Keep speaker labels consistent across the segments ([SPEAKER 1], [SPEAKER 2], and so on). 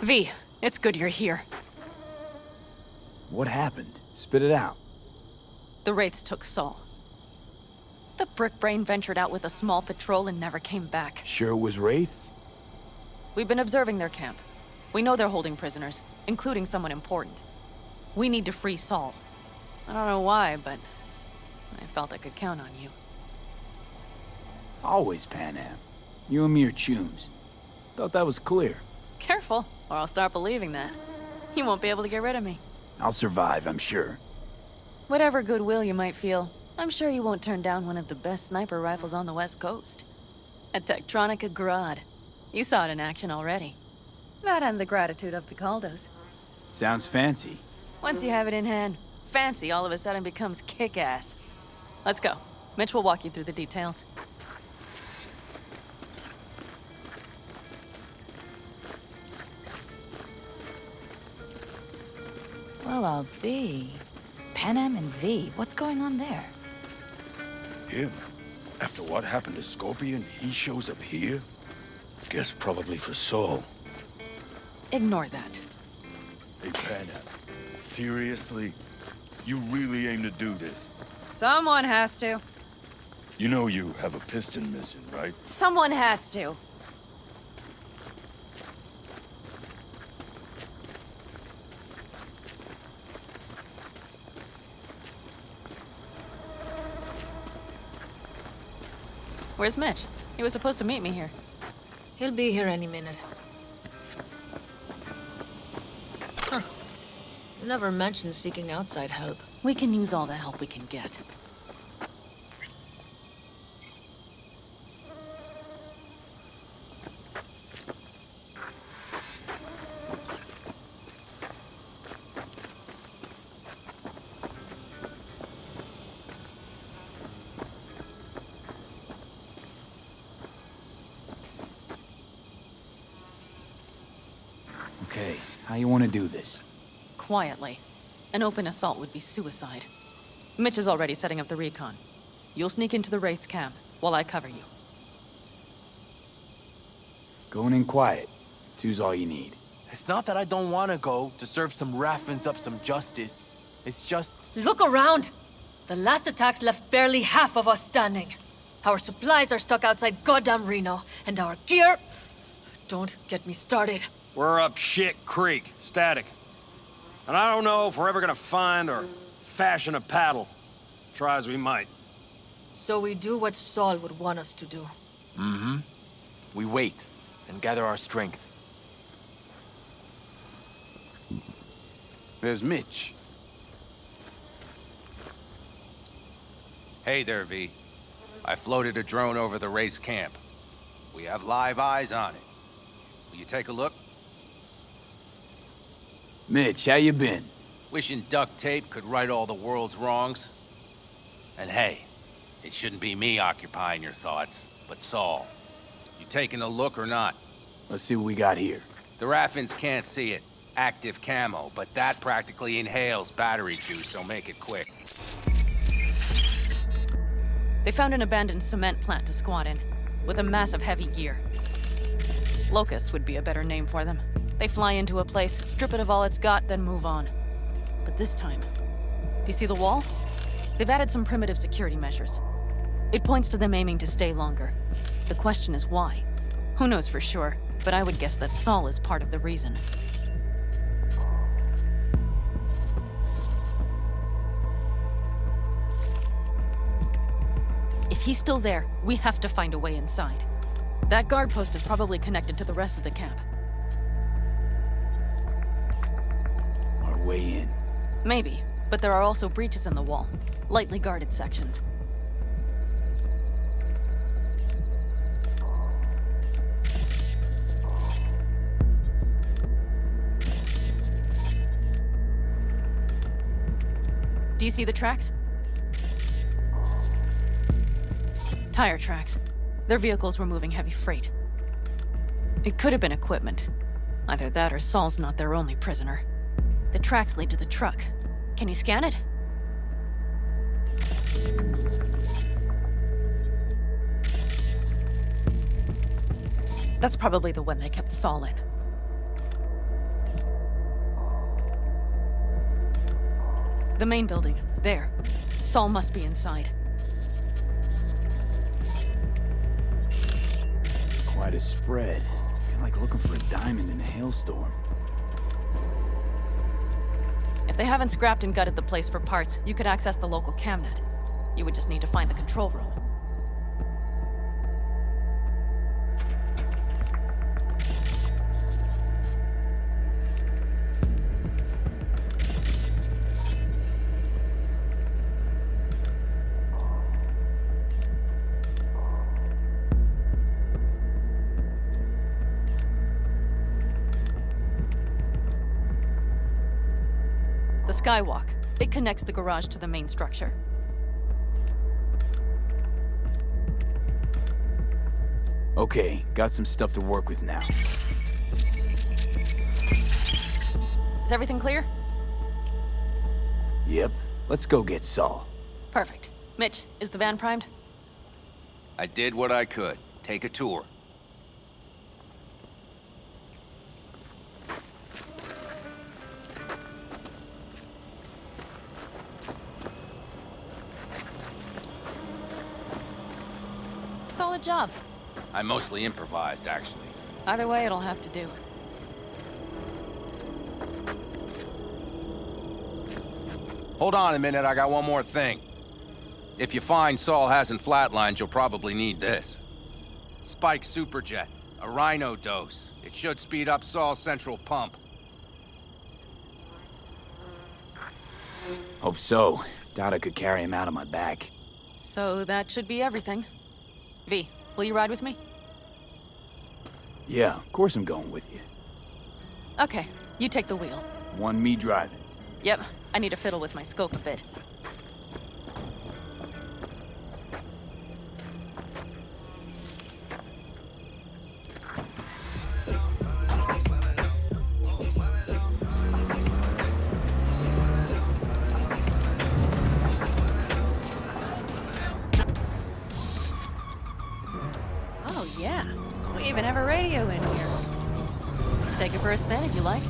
[SPEAKER 1] V, it's good you're here.
[SPEAKER 2] What happened? Spit it out.
[SPEAKER 1] The Wraiths took Saul. The Brickbrain ventured out with a small patrol and never came back.
[SPEAKER 2] Sure it was Wraiths?
[SPEAKER 1] We've been observing their camp. We know they're holding prisoners, including someone important. We need to free Saul. I don't know why, but I felt I could count on you.
[SPEAKER 2] Always, Panam. You and me are chums. Thought that was clear.
[SPEAKER 1] Careful, or I'll start believing that. You won't be able to get rid of me.
[SPEAKER 2] I'll survive, I'm sure.
[SPEAKER 1] Whatever goodwill you might feel, I'm sure you won't turn down one of the best sniper rifles on the West Coast. A Tektronica Grad. You saw it in action already. That and the gratitude of the Caldos.
[SPEAKER 2] Sounds fancy.
[SPEAKER 1] Once you have it in hand, fancy all of a sudden becomes kick-ass. Let's go. Mitch will walk you through the details.
[SPEAKER 3] Well, I'll be. Panam and V, what's going on there?
[SPEAKER 4] Him? After what happened to Scorpion, he shows up here? Guess probably for Saul.
[SPEAKER 1] Ignore that.
[SPEAKER 4] Hey, Panam. Seriously? You really aim to do this?
[SPEAKER 1] Someone has to.
[SPEAKER 4] You know you have a piston missing, right?
[SPEAKER 1] Someone has to. Where's Mitch? He was supposed to meet me here.
[SPEAKER 5] He'll be here any minute. Huh. You never mentioned seeking outside help.
[SPEAKER 1] We can use all the help we can get.
[SPEAKER 2] Okay, how you want to do this?
[SPEAKER 1] Quietly. An open assault would be suicide. Mitch is already setting up the recon. You'll sneak into the Wraith's camp while I cover you.
[SPEAKER 2] Going in quiet. Two's all you need.
[SPEAKER 6] It's not that I don't want to go to serve some Raffins up some justice. It's just...
[SPEAKER 5] Look around! The last attacks left barely half of us standing. Our supplies are stuck outside goddamn Reno, and our gear... Don't get me started.
[SPEAKER 7] We're up shit creek, static. And I don't know if we're ever gonna find or fashion a paddle. Try as we might.
[SPEAKER 5] So we do what Saul would want us to do.
[SPEAKER 6] Mm-hmm. We wait and gather our strength.
[SPEAKER 8] There's Mitch.
[SPEAKER 9] Hey there, V. I floated a drone over the race camp. We have live eyes on it. Will you take a look?
[SPEAKER 2] Mitch, how you been?
[SPEAKER 9] Wishing duct tape could right all the world's wrongs. And hey, it shouldn't be me occupying your thoughts, but Saul. You taking a look or not?
[SPEAKER 2] Let's see what we got here.
[SPEAKER 9] The Raffins can't see it. Active camo, but that practically inhales battery juice, so make it quick.
[SPEAKER 1] They found an abandoned cement plant to squat in, with a massive heavy gear. Locusts would be a better name for them. They fly into a place, strip it of all it's got, then move on. But this time, do you see the wall? They've added some primitive security measures. It points to them aiming to stay longer. The question is why? Who knows for sure, but I would guess that Saul is part of the reason. If he's still there, we have to find a way inside. That guard post is probably connected to the rest of the camp.
[SPEAKER 2] Our way in.
[SPEAKER 1] Maybe, but there are also breaches in the wall. Lightly guarded sections. Do you see the tracks? Tire tracks. Their vehicles were moving heavy freight. It could have been equipment. Either that or Saul's not their only prisoner. The tracks lead to the truck. Can you scan it? That's probably the one they kept Saul in. The main building. There. Saul must be inside.
[SPEAKER 2] Quite a spread. Feel like looking for a diamond in a hailstorm.
[SPEAKER 1] If they haven't scrapped and gutted the place for parts, you could access the local camnet. You would just need to find the control room. The skywalk. It connects the garage to the main structure.
[SPEAKER 2] Okay, got some stuff to work with now.
[SPEAKER 1] Is everything clear?
[SPEAKER 2] Yep, let's go get Saul.
[SPEAKER 1] Perfect. Mitch, is the van primed?
[SPEAKER 9] I did what I could. Take a tour.
[SPEAKER 1] Solid job.
[SPEAKER 9] I mostly improvised, actually.
[SPEAKER 1] Either way, it'll have to do.
[SPEAKER 9] Hold on a minute, I got one more thing. If you find Saul hasn't flatlined, you'll probably need this. Spike Superjet, a Rhino dose. It should speed up Saul's central pump.
[SPEAKER 2] Hope so. Doubt I could carry him out on my back.
[SPEAKER 1] So that should be everything. V, will you ride with me?
[SPEAKER 2] Yeah, of course I'm going with you.
[SPEAKER 1] Okay, you take the wheel.
[SPEAKER 2] One me driving.
[SPEAKER 1] Yep, I need to fiddle with my scope a bit. Oh yeah, we even have a radio in here. Take it for a spin if you like.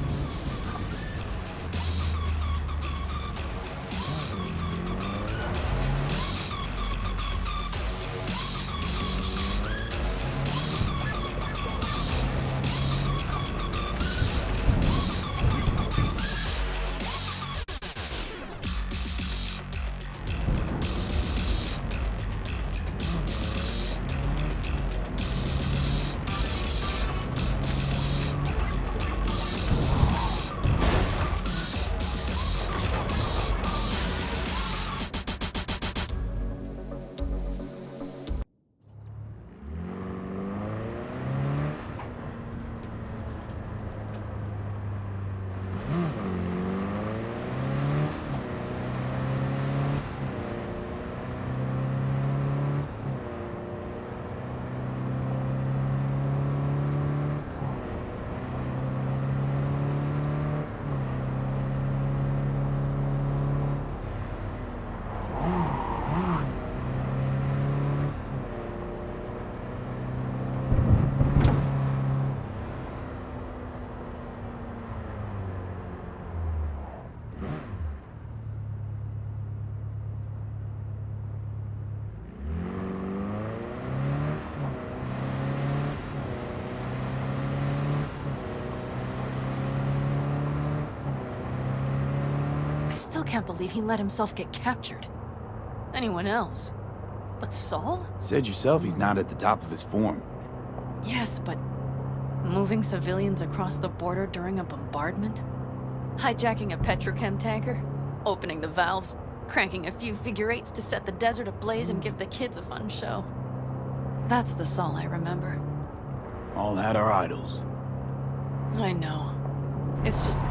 [SPEAKER 1] I still can't believe he let himself get captured. Anyone else? But Saul?
[SPEAKER 2] Said yourself he's not at the top of his form.
[SPEAKER 1] Yes, but moving civilians across the border during a bombardment? Hijacking a petrochem tanker? Opening the valves? Cranking a few figure eights to set the desert ablaze and give the kids a fun show? That's the Saul I remember.
[SPEAKER 2] All had our idols.
[SPEAKER 1] I know. It's just...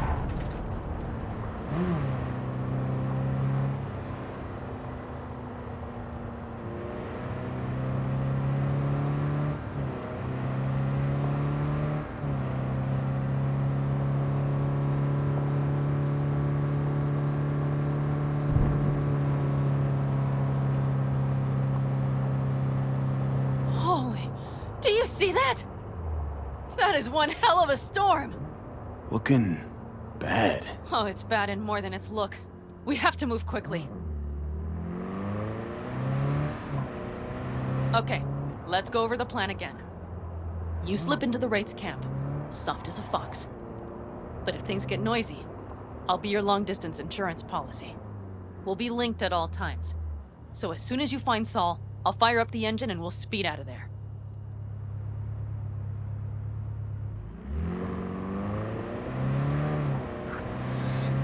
[SPEAKER 1] Holy... Do you see that? That is one hell of a storm!
[SPEAKER 2] Looking bad.
[SPEAKER 1] Oh, it's bad in more than its look. We have to move quickly. Okay, let's go over the plan again. You slip into the Wraith's camp, soft as a fox. But if things get noisy, I'll be your long-distance insurance policy. We'll be linked at all times. So as soon as you find Saul, I'll fire up the engine and we'll speed out of there.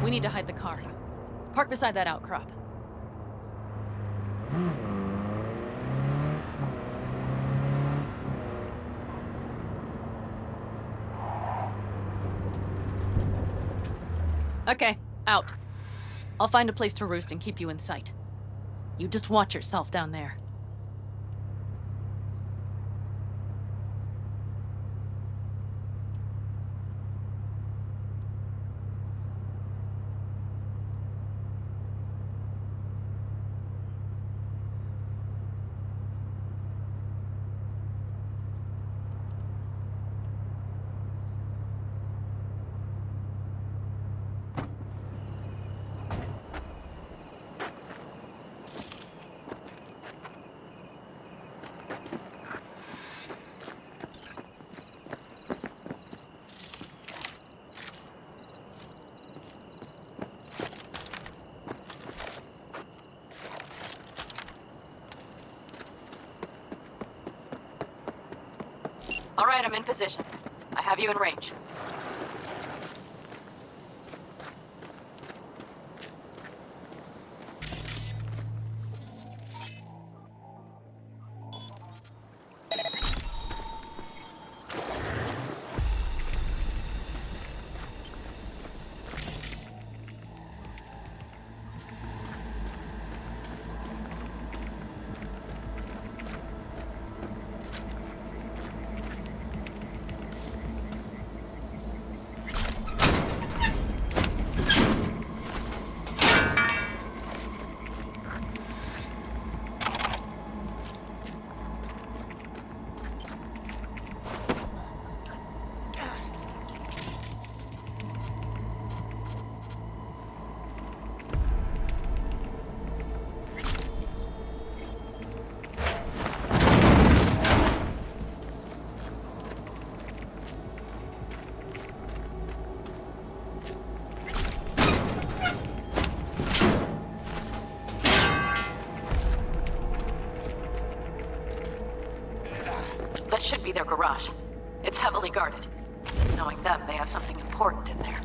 [SPEAKER 1] We need to hide the car. Park beside that outcrop. Okay, out. I'll find a place to roost and keep you in sight. You just watch yourself down there. All right, I'm in position. I have you in range. That should be their garage. It's heavily guarded. Knowing them, they have something important in there.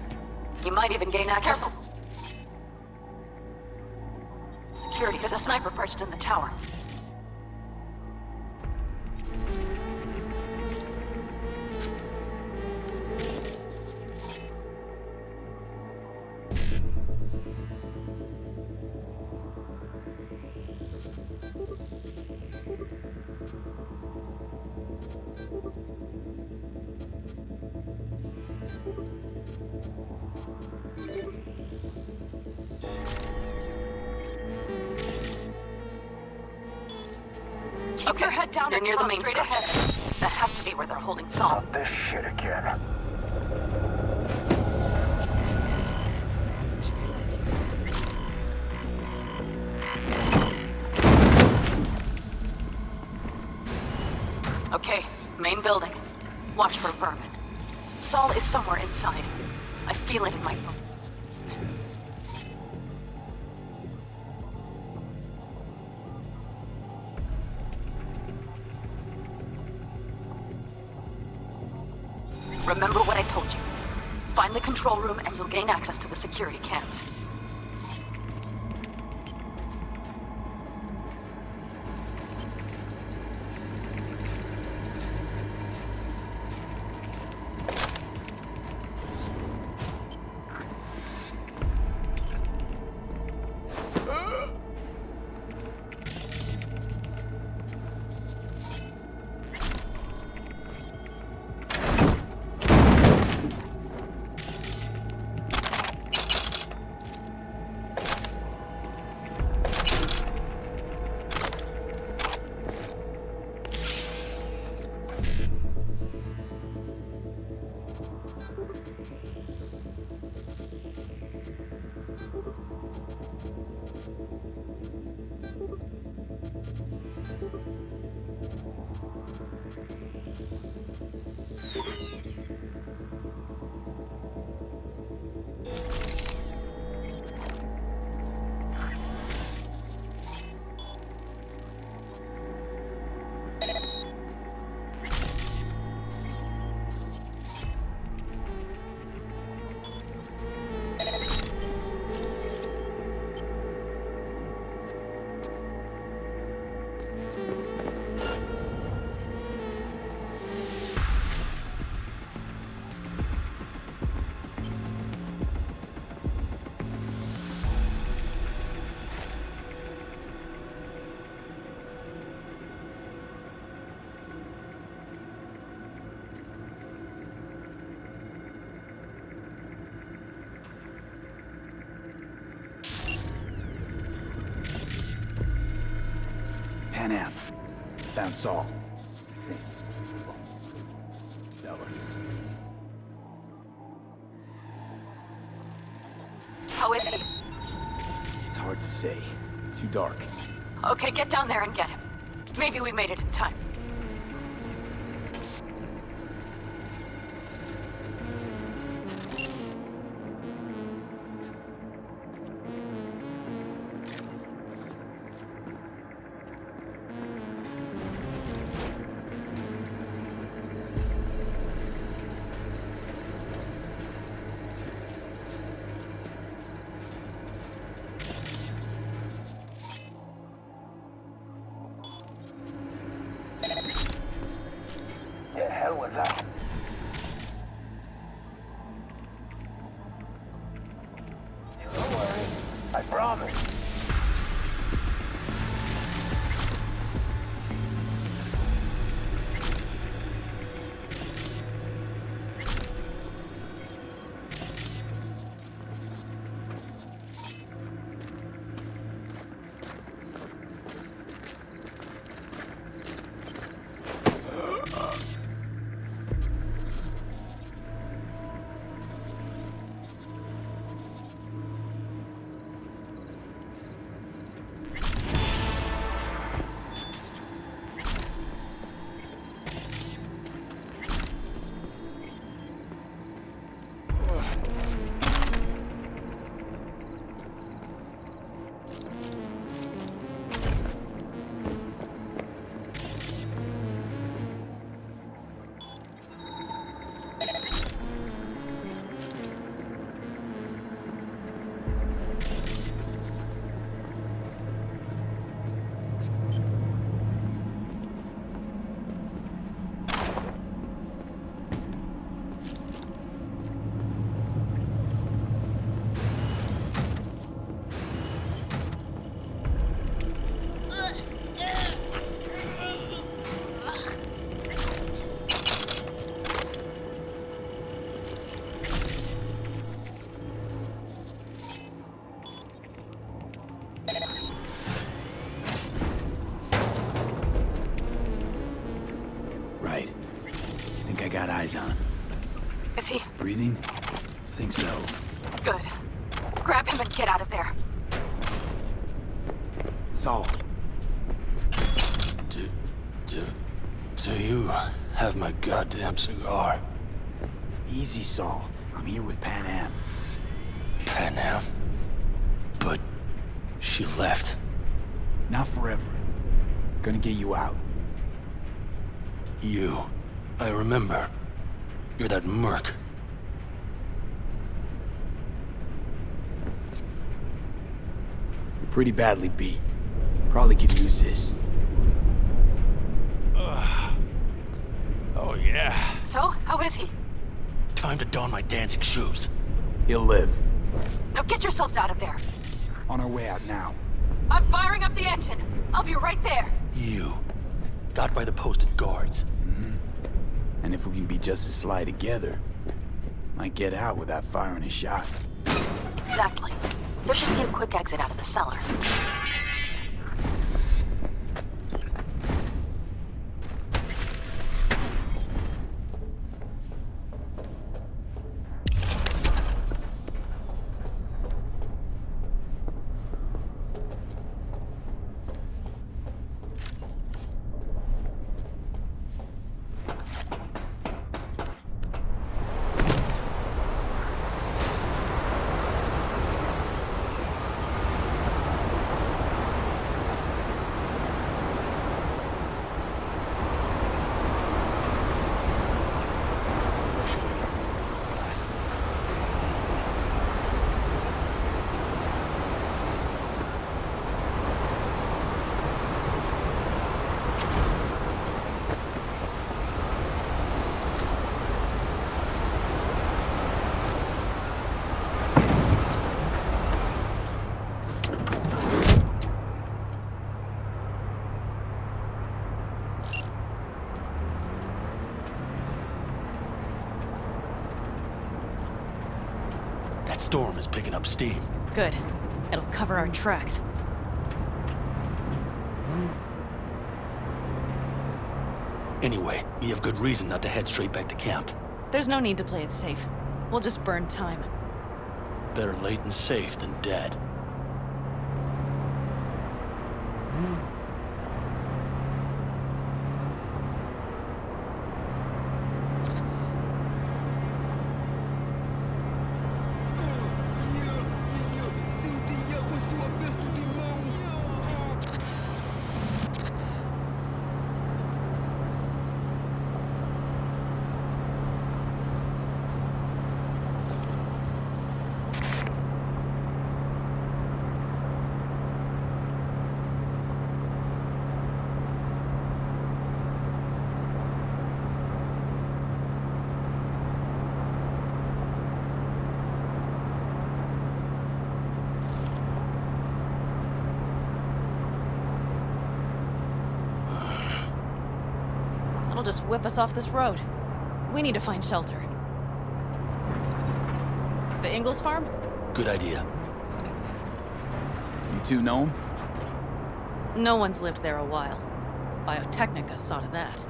[SPEAKER 1] You might even gain access to security. There's a sniper perched in the tower. Keep your head down. You're near the main structure. That has to be where they're holding Saul.
[SPEAKER 4] Not this shit again.
[SPEAKER 1] Okay, main building. Watch for vermin. Saul is somewhere inside. I feel it in my bones. Remember what I told you. Find the control room and you'll gain access to the security cams.
[SPEAKER 2] Panam. Found Saul.
[SPEAKER 1] How is he?
[SPEAKER 2] It's hard to say. Too dark.
[SPEAKER 1] Okay, get down there and get him. Maybe we made it in time.
[SPEAKER 2] Right. Think I got eyes on him.
[SPEAKER 1] Is he?
[SPEAKER 2] Breathing? Think so.
[SPEAKER 1] Good. Grab him and get out of there.
[SPEAKER 2] Saul.
[SPEAKER 4] Do you have my goddamn cigar?
[SPEAKER 2] Easy, Saul. I'm here with Panam.
[SPEAKER 4] Panam? But she left.
[SPEAKER 2] Not forever. Gonna get you out.
[SPEAKER 4] You. I remember. You're that merc.
[SPEAKER 2] You're pretty badly beat. Probably could use this.
[SPEAKER 4] Oh, yeah.
[SPEAKER 1] So, how is he?
[SPEAKER 4] Time to don my dancing shoes.
[SPEAKER 2] He'll live.
[SPEAKER 1] Now get yourselves out of there.
[SPEAKER 2] On our way out now.
[SPEAKER 1] I'm firing up the engine. I'll be right there.
[SPEAKER 4] You. Got by the posted guards.
[SPEAKER 2] And if we can be just as sly together, might get out without firing a shot.
[SPEAKER 1] Exactly. There should be a quick exit out of the cellar.
[SPEAKER 8] storm is picking up steam.
[SPEAKER 1] Good. It'll cover our tracks.
[SPEAKER 8] Anyway, we have good reason not to head straight back to camp.
[SPEAKER 1] There's no need to play it safe. We'll just burn time.
[SPEAKER 8] Better late and safe than dead.
[SPEAKER 1] It'll just whip us off this road. We need to find shelter. The Ingalls farm?
[SPEAKER 8] Good idea.
[SPEAKER 2] You two know him?
[SPEAKER 1] No one's lived there a while. Biotechnica saw to that.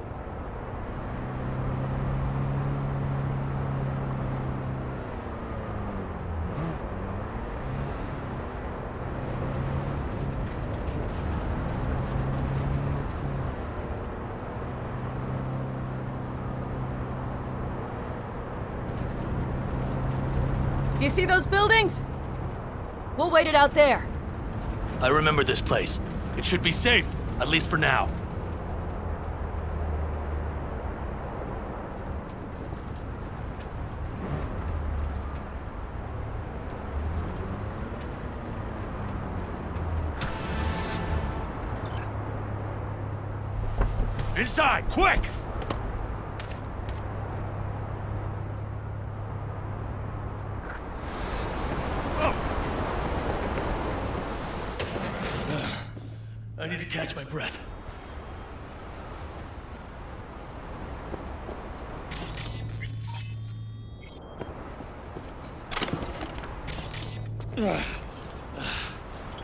[SPEAKER 1] Do you see those buildings? We'll wait it out there.
[SPEAKER 8] I remember this place. It should be safe, at least for now. Inside, quick! I need to catch my breath.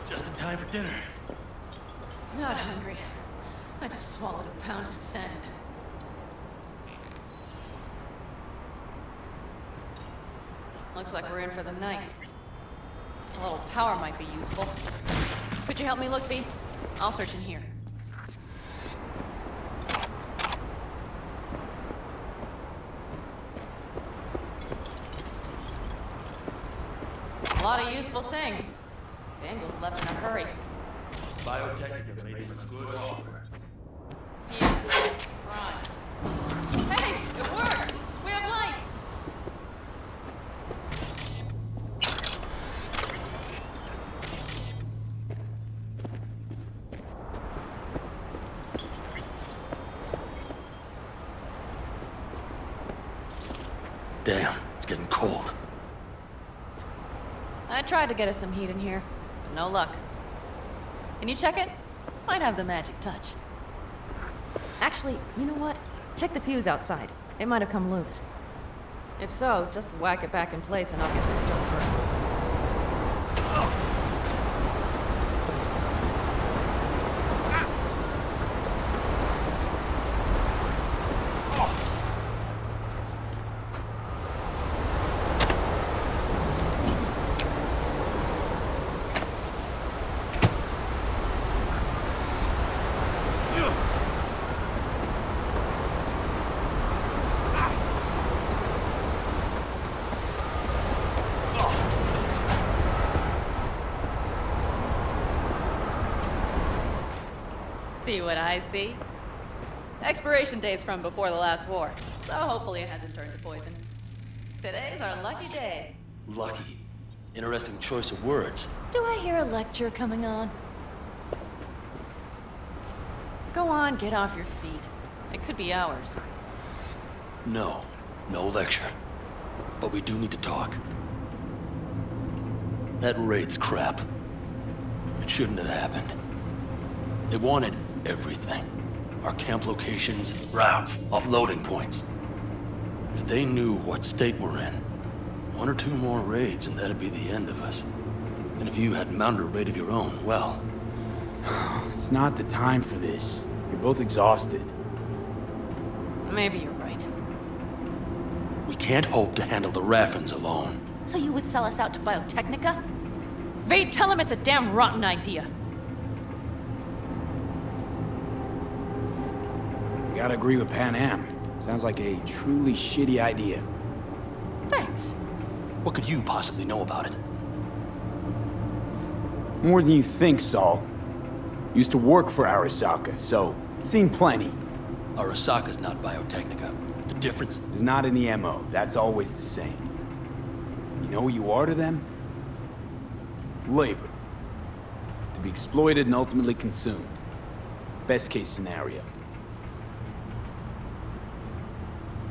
[SPEAKER 8] Just in time for dinner.
[SPEAKER 1] Not hungry. I just swallowed a pound of sand. Looks like we're in for the night. A little power might be useful. Could you help me look, V? I'll search in here. A lot of useful things. The Ingalls left in a hurry.
[SPEAKER 8] Biotechnica made some good offer.
[SPEAKER 1] Yeah, right. Hey, it worked! We have lights!
[SPEAKER 8] Damn, it's getting cold.
[SPEAKER 1] I tried to get us some heat in here, but no luck. Can you check it? Might have the magic touch. Actually, you know what? Check the fuse outside. It might have come loose. If so, just whack it back in place and I'll get this job burning. See what I see? Expiration date's from before the last war, so hopefully it hasn't turned to poison. Today's our lucky day.
[SPEAKER 8] Lucky. Interesting choice of words.
[SPEAKER 1] Do I hear a lecture coming on? Go on, get off your feet. It could be hours.
[SPEAKER 8] No, no lecture. But we do need to talk. That raid's crap. It shouldn't have happened. They wanted everything. Our camp locations, routes, offloading points. If they knew what state we're in, 1 or 2 more raids and that'd be the end of us. And if you had mounted a raid of your own, well...
[SPEAKER 2] It's not the time for this. You're both exhausted.
[SPEAKER 1] Maybe you're right.
[SPEAKER 8] We can't hope to handle the Raffens alone.
[SPEAKER 1] So you would sell us out to Biotechnica? Vade, tell him it's a damn rotten idea.
[SPEAKER 2] You gotta agree with Panam. Sounds like a truly shitty idea.
[SPEAKER 1] Thanks.
[SPEAKER 8] What could you possibly know about it?
[SPEAKER 2] More than you think, Saul. Used to work for Arasaka, so seen plenty.
[SPEAKER 8] Arasaka's not Biotechnica. The difference?
[SPEAKER 2] Is not in the MO. That's always the same. You know what you are to them? Labor. To be exploited and ultimately consumed. Best case scenario.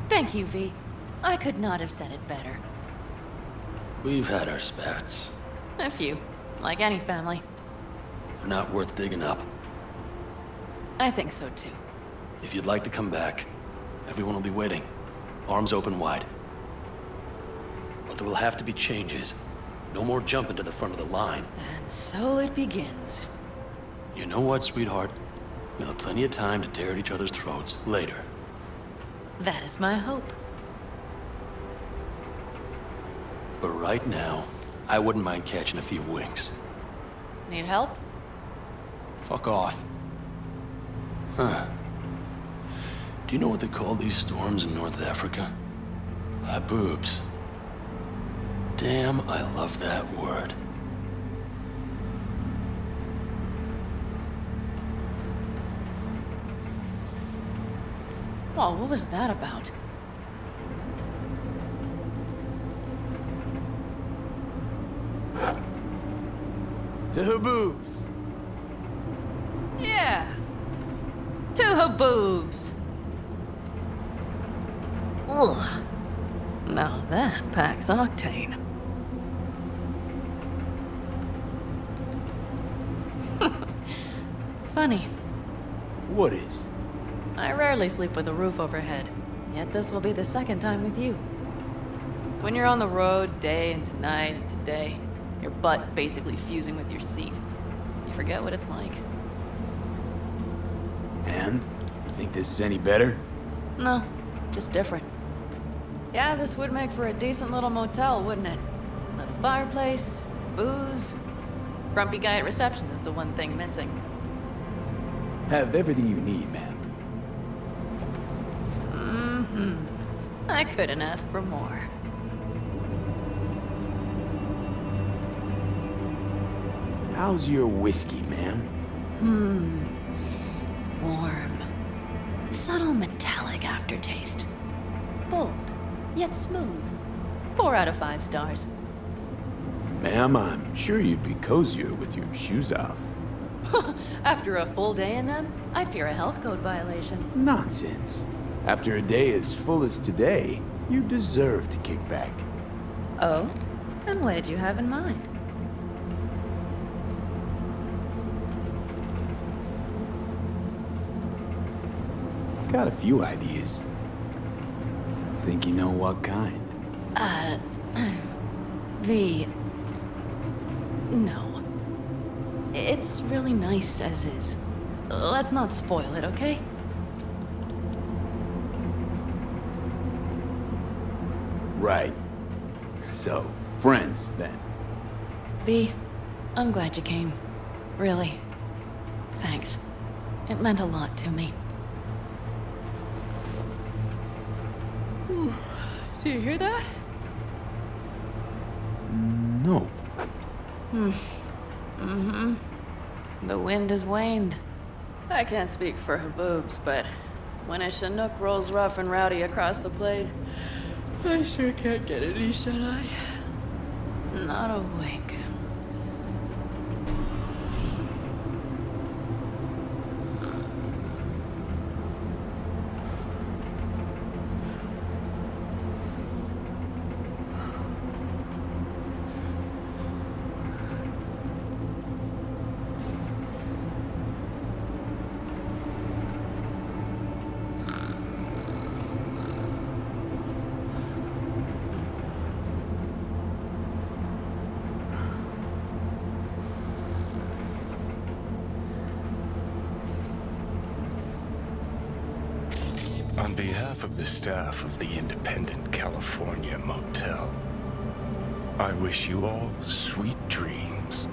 [SPEAKER 1] Thank you, V. I could not have said it better.
[SPEAKER 8] We've had our spats.
[SPEAKER 1] A few, like any family.
[SPEAKER 8] They're not worth digging up.
[SPEAKER 1] I think so too.
[SPEAKER 8] If you'd like to come back, everyone will be waiting. Arms open wide. But there will have to be changes. No more jumping to the front of the line.
[SPEAKER 1] And so it begins.
[SPEAKER 8] You know what, sweetheart? We'll have plenty of time to tear at each other's throats later.
[SPEAKER 1] That is my hope.
[SPEAKER 8] But right now, I wouldn't mind catching a few winks.
[SPEAKER 1] Need help?
[SPEAKER 8] Fuck off. Huh. Do you know what they call these storms in North Africa? Haboobs. Damn, I love that word.
[SPEAKER 1] Whoa, what was that about?
[SPEAKER 2] To Haboobs.
[SPEAKER 1] Yeah. To Haboobs. Ugh. Now that packs octane. Funny.
[SPEAKER 2] What is?
[SPEAKER 1] I rarely sleep with a roof overhead, yet this will be the second time with you. When you're on the road day into night into day, your butt basically fusing with your seat, you forget what it's like.
[SPEAKER 2] And? You think this is any better?
[SPEAKER 1] No, just different. Yeah, this would make for a decent little motel, wouldn't it? Little fireplace, booze. Grumpy guy at reception is the one thing missing.
[SPEAKER 2] Have everything you need, man.
[SPEAKER 1] I couldn't ask for more.
[SPEAKER 2] How's your whiskey, man?
[SPEAKER 1] Warm. Subtle metallic aftertaste. Bold, yet smooth. 4 out of 5 stars.
[SPEAKER 2] Ma'am, I'm sure you'd be cozier with your shoes off.
[SPEAKER 1] After a full day in them, I'd fear a health code violation.
[SPEAKER 2] Nonsense. After a day as full as today, you deserve to kick back.
[SPEAKER 1] Oh? And what did you have in mind?
[SPEAKER 2] Got a few ideas. Think you know what kind?
[SPEAKER 1] V. No. It's really nice as is. Let's not spoil it, okay?
[SPEAKER 2] Right. So, friends, then.
[SPEAKER 1] V, I'm glad you came. Really. Thanks. It meant a lot to me. Do you hear that?
[SPEAKER 2] No.
[SPEAKER 1] The wind has waned. I can't speak for Haboobs, but when a Chinook rolls rough and rowdy across the blade, I sure can't get any shut-eye. Not a wink.
[SPEAKER 4] On behalf of the staff of the Independent California Motel, I wish you all sweet dreams.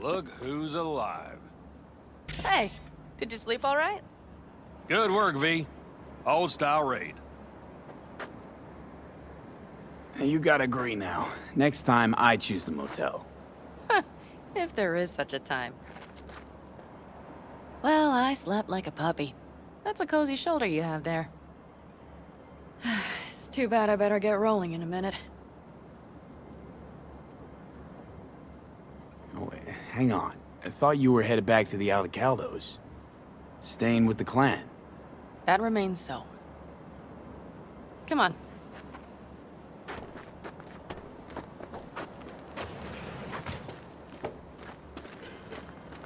[SPEAKER 7] Look who's alive.
[SPEAKER 1] Hey, did you sleep all right?
[SPEAKER 7] Good work, V. Old-style raid.
[SPEAKER 2] Hey, you gotta agree now. Next time, I choose the motel.
[SPEAKER 1] If there is such a time. Well, I slept like a puppy. That's a cozy shoulder you have there. It's too bad I better get rolling in a minute.
[SPEAKER 2] Oh, wait, hang on. I thought you were headed back to the Aldecaldos. Staying with the clan.
[SPEAKER 1] That remains so. Come on.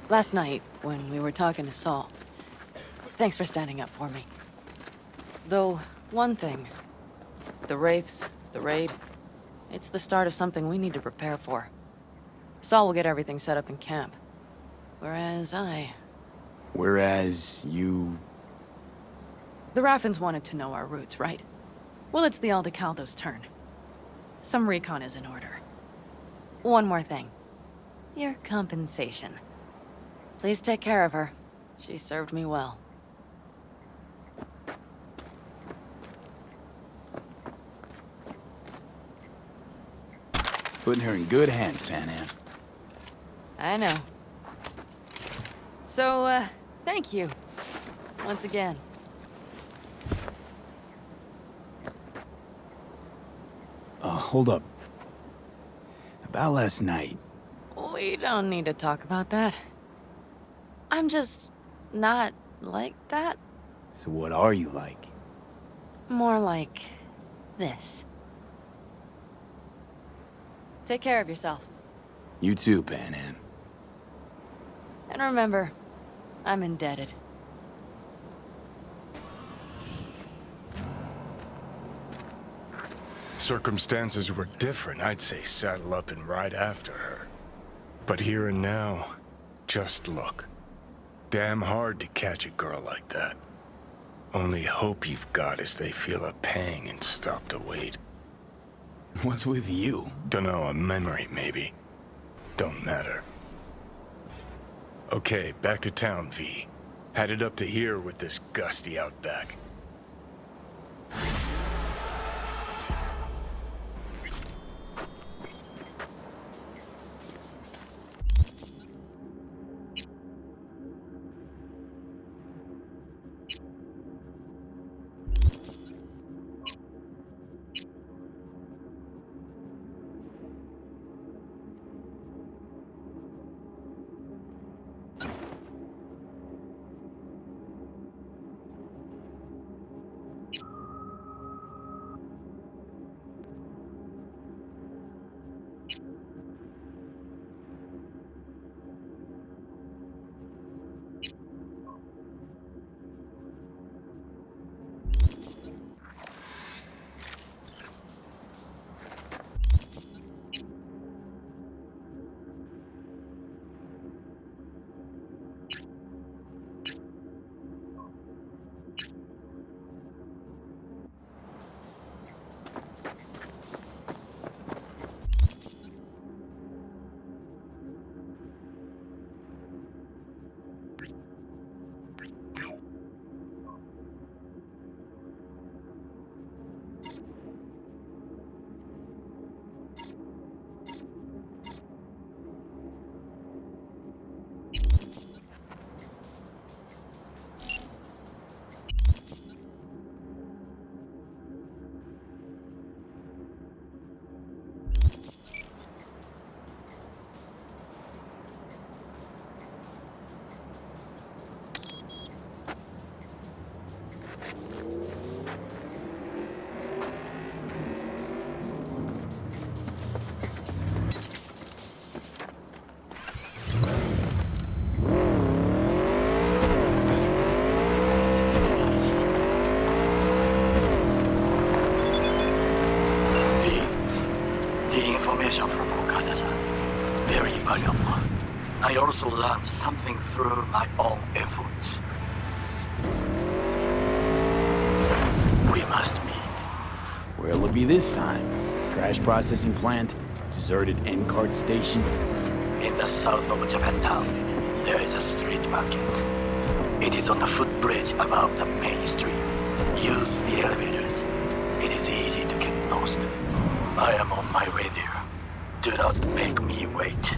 [SPEAKER 1] Last night, when we were talking to Saul, thanks for standing up for me. Though, one thing. The Wraiths, the raid, it's the start of something we need to prepare for. Saul will get everything set up in camp. Whereas
[SPEAKER 2] you...
[SPEAKER 1] The Raffins wanted to know our routes, right? Well, it's the Aldecaldos' turn. Some recon is in order. One more thing. Your compensation. Please take care of her. She served me well.
[SPEAKER 2] Putting her in good hands, Panam.
[SPEAKER 1] I know. So, thank you. Once again.
[SPEAKER 2] Hold up. About last night.
[SPEAKER 1] We don't need to talk about that. I'm just not like that.
[SPEAKER 2] So what are you like?
[SPEAKER 1] More like this. Take care of yourself.
[SPEAKER 2] You too, Panam.
[SPEAKER 1] And remember, I'm indebted.
[SPEAKER 4] Circumstances were different, I'd say saddle up and ride after her. But here and now, just look. Damn hard to catch a girl like that. Only hope you've got is they feel a pang and stop to wait.
[SPEAKER 2] What's with you?
[SPEAKER 4] Dunno, a memory maybe. Don't matter. Okay, back to town, V. Headed up to here with this gusty outback.
[SPEAKER 10] The information from Okada-san, very valuable. I also learned something through my own efforts. We must meet.
[SPEAKER 2] Where'll it be this time? Trash processing plant? Deserted end cart station?
[SPEAKER 10] In the south of Japantown, there is a street market. It is on the footbridge above the main street. Use the elevators. It is easy to get lost. I am on my way there. Do not make me wait.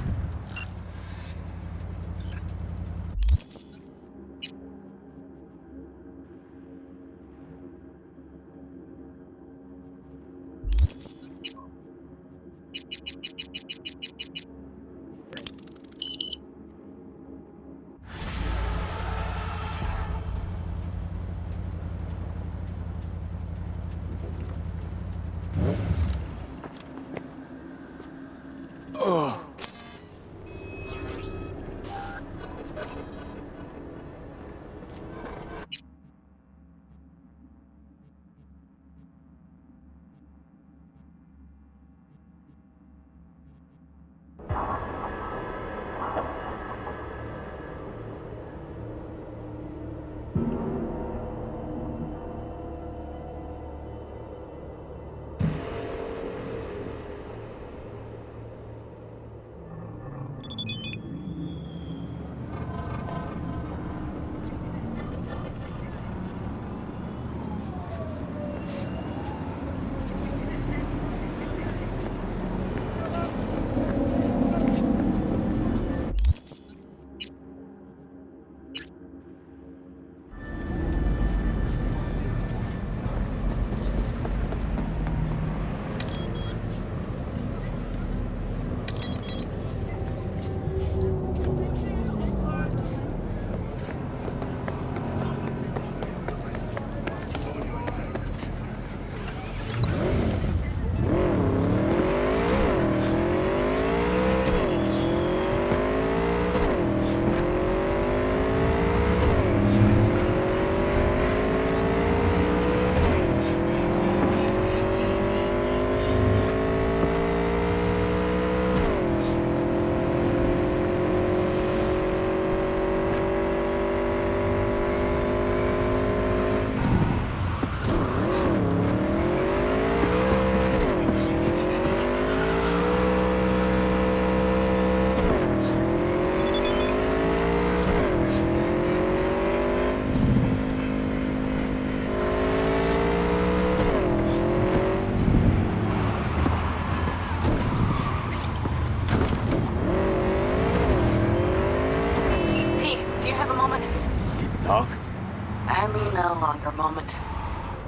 [SPEAKER 1] No longer moment.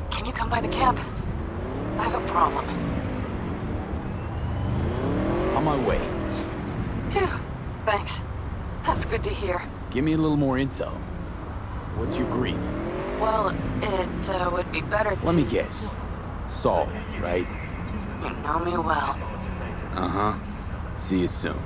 [SPEAKER 1] Can you come by the camp? I have a problem.
[SPEAKER 2] On my way.
[SPEAKER 1] Phew. Thanks. That's good to hear.
[SPEAKER 2] Give me a little more intel. What's your grief?
[SPEAKER 1] Well, it would be better to...
[SPEAKER 2] Let me guess. Saul, right?
[SPEAKER 1] You know me well.
[SPEAKER 2] Uh-huh. See you soon.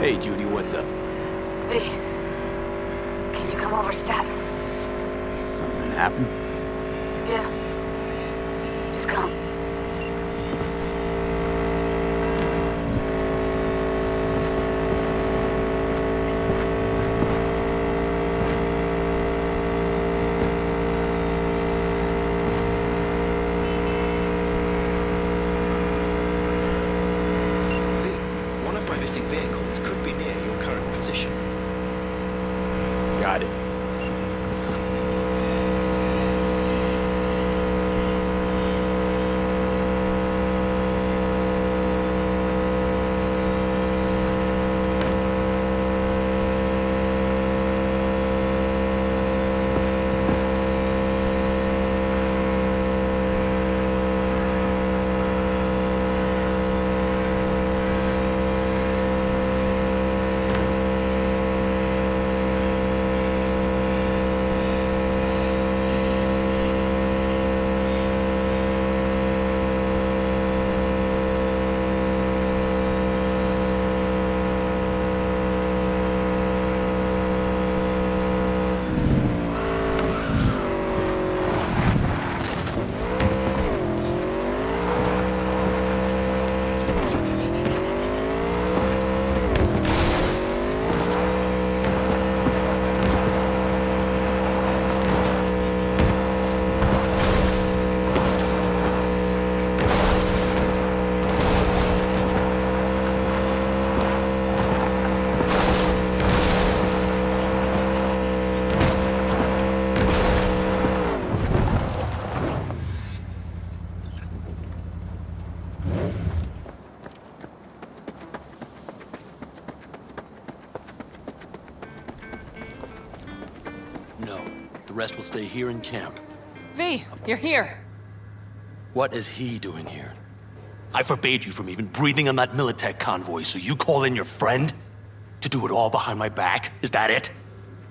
[SPEAKER 2] Hey, Judy, what's up?
[SPEAKER 3] V, can you come over, stat?
[SPEAKER 2] Something happened?
[SPEAKER 3] Yeah. Just come.
[SPEAKER 11] Vehicles could be near your current position.
[SPEAKER 2] Got it.
[SPEAKER 8] No. The rest will stay here in camp.
[SPEAKER 1] V, you're here.
[SPEAKER 8] What is he doing here? I forbade you from even breathing on that Militech convoy, so you call in your friend? To do it all behind my back? Is that it?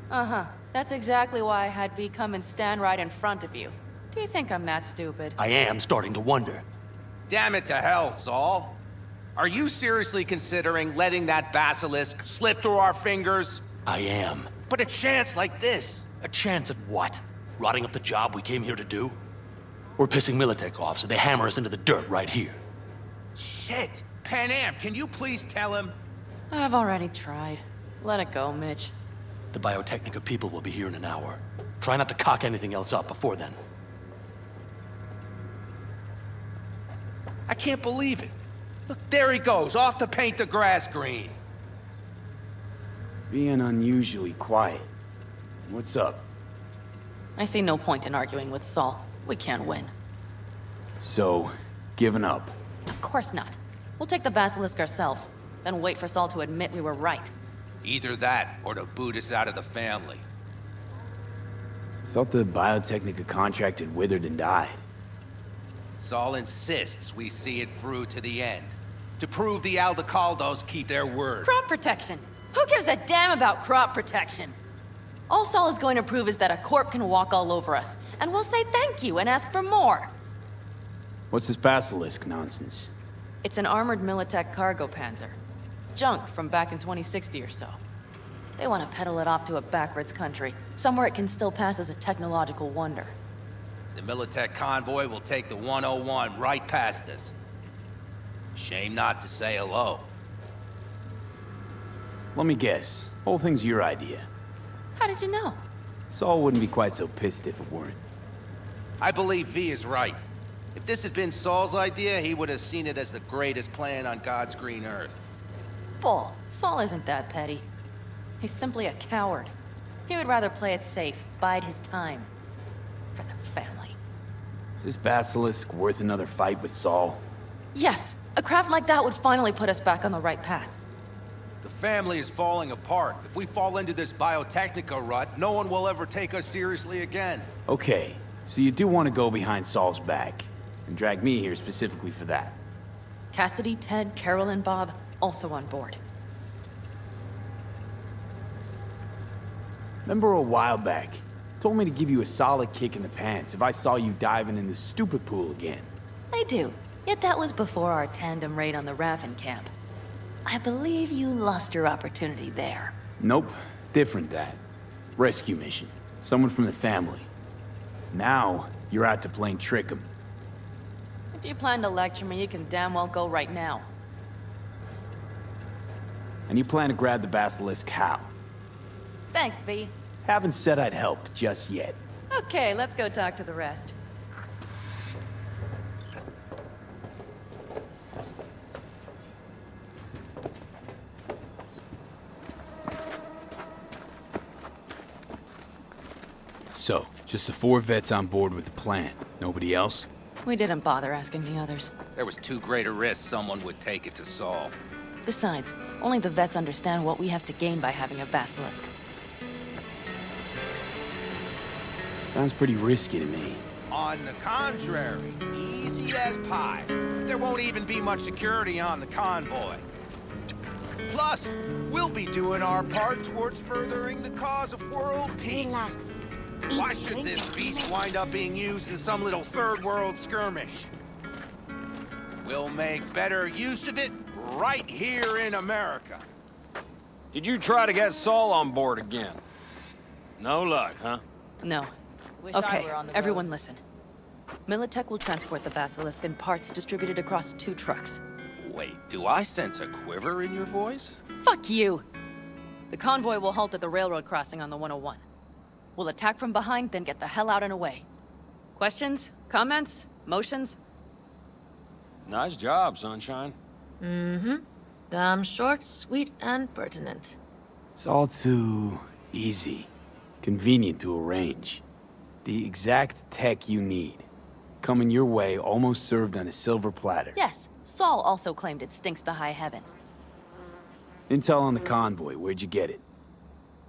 [SPEAKER 1] Uh-huh. That's exactly why I had V come and stand right in front of you. Do you think I'm that stupid?
[SPEAKER 8] I am starting to wonder.
[SPEAKER 9] Damn it to hell, Saul. Are you seriously considering letting that basilisk slip through our fingers?
[SPEAKER 8] I am.
[SPEAKER 9] But a chance like this.
[SPEAKER 8] A chance at what? Rotting up the job we came here to do? We're pissing Militech off, so they hammer us into the dirt right here.
[SPEAKER 9] Shit! Panam, can you please tell him?
[SPEAKER 1] I've already tried. Let it go, Mitch.
[SPEAKER 8] The Biotechnica people will be here in an hour. Try not to cock anything else up before then.
[SPEAKER 9] I can't believe it. Look, there he goes, off to paint the grass green.
[SPEAKER 2] Being unusually quiet. What's up?
[SPEAKER 1] I see no point in arguing with Saul. We can't win.
[SPEAKER 2] So, giving up.
[SPEAKER 1] Of course not. We'll take the Basilisk ourselves, then wait for Saul to admit we were right.
[SPEAKER 9] Either that, or to boot us out of the family.
[SPEAKER 2] Thought the Biotechnica contract had withered and died.
[SPEAKER 9] Saul insists we see it through to the end. To prove the Aldecaldos keep their word.
[SPEAKER 1] Crop protection! Who gives a damn about crop protection? All Saul is going to prove is that a corp can walk all over us, and we'll say thank you and ask for more.
[SPEAKER 2] What's this Basilisk nonsense?
[SPEAKER 1] It's an armored Militech cargo panzer. Junk from back in 2060 or so. They want to peddle it off to a backwards country, somewhere it can still pass as a technological wonder.
[SPEAKER 9] The Militech convoy will take the 101 right past us. Shame not to say hello.
[SPEAKER 2] Let me guess. Whole thing's your idea.
[SPEAKER 1] How did you know?
[SPEAKER 2] Saul wouldn't be quite so pissed if it weren't.
[SPEAKER 9] I believe V is right. If this had been Saul's idea, he would have seen it as the greatest plan on God's green earth.
[SPEAKER 1] Bull. Saul isn't that petty. He's simply a coward. He would rather play it safe, bide his time. For the family.
[SPEAKER 2] Is this Basilisk worth another fight with Saul?
[SPEAKER 1] Yes. A craft like that would finally put us back on the right path.
[SPEAKER 9] The family is falling apart. If we fall into this Biotechnica rut, no one will ever take us seriously again.
[SPEAKER 2] Okay, so you do want to go behind Saul's back, and drag me here specifically for that.
[SPEAKER 1] Cassidy, Ted, Carol, and Bob also on board.
[SPEAKER 2] Remember a while back, told me to give you a solid kick in the pants if I saw you diving in the stupid pool again.
[SPEAKER 1] I do. Yet that was before our tandem raid on the Raffen camp.
[SPEAKER 3] I believe you lost your opportunity there.
[SPEAKER 2] Nope. Different that. Rescue mission. Someone from the family. Now, you're out to plain trick 'em.
[SPEAKER 1] If you plan to lecture me, you can damn well go right now.
[SPEAKER 2] And you plan to grab the basilisk how?
[SPEAKER 1] Thanks, V.
[SPEAKER 2] Haven't said I'd help just yet.
[SPEAKER 1] Okay, let's go talk to the rest.
[SPEAKER 2] So, just the 4 vets on board with the plan. Nobody else?
[SPEAKER 1] We didn't bother asking the others.
[SPEAKER 9] There was too great a risk someone would take it to Saul.
[SPEAKER 1] Besides, only the vets understand what we have to gain by having a basilisk.
[SPEAKER 2] Sounds pretty risky to me.
[SPEAKER 9] On the contrary, easy as pie. There won't even be much security on the convoy. Plus, we'll be doing our part towards furthering the cause of world peace.
[SPEAKER 12] Relax.
[SPEAKER 9] Why should this beast wind up being used in some little third world skirmish? We'll make better use of it right here in America.
[SPEAKER 7] Did you try to get Saul on board again? No luck, huh?
[SPEAKER 1] No.
[SPEAKER 3] Wish I
[SPEAKER 1] Okay,
[SPEAKER 3] were on the
[SPEAKER 1] everyone listen. Militech will transport the basilisk in parts distributed across 2 trucks.
[SPEAKER 9] Wait, do I sense a quiver in your voice?
[SPEAKER 1] Fuck you! The convoy will halt at the railroad crossing on the 101. We'll attack from behind, then get the hell out and away. Questions? Comments? Motions?
[SPEAKER 7] Nice job, Sunshine.
[SPEAKER 5] Mm-hmm. Damn short, sweet, and pertinent.
[SPEAKER 2] It's all too easy. Convenient to arrange. The exact tech you need. Coming your way, almost served on a silver platter.
[SPEAKER 1] Yes, Saul also claimed it stinks to high heaven.
[SPEAKER 2] Intel on the convoy, where'd you get it?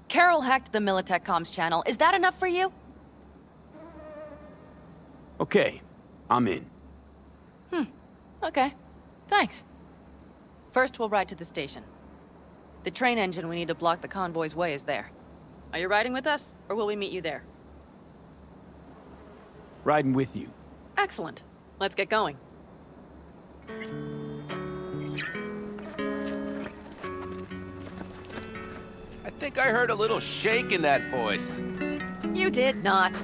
[SPEAKER 1] Carol hacked the Militech comms channel. Is that enough for you?
[SPEAKER 2] Okay, I'm in.
[SPEAKER 1] Okay. Thanks. First, we'll ride to the station. The train engine we need to block the convoy's way is there. Are you riding with us, or will we meet you there?
[SPEAKER 2] Riding with you.
[SPEAKER 1] Excellent. Let's get going.
[SPEAKER 9] I think I heard a little shake in that voice.
[SPEAKER 1] You did not.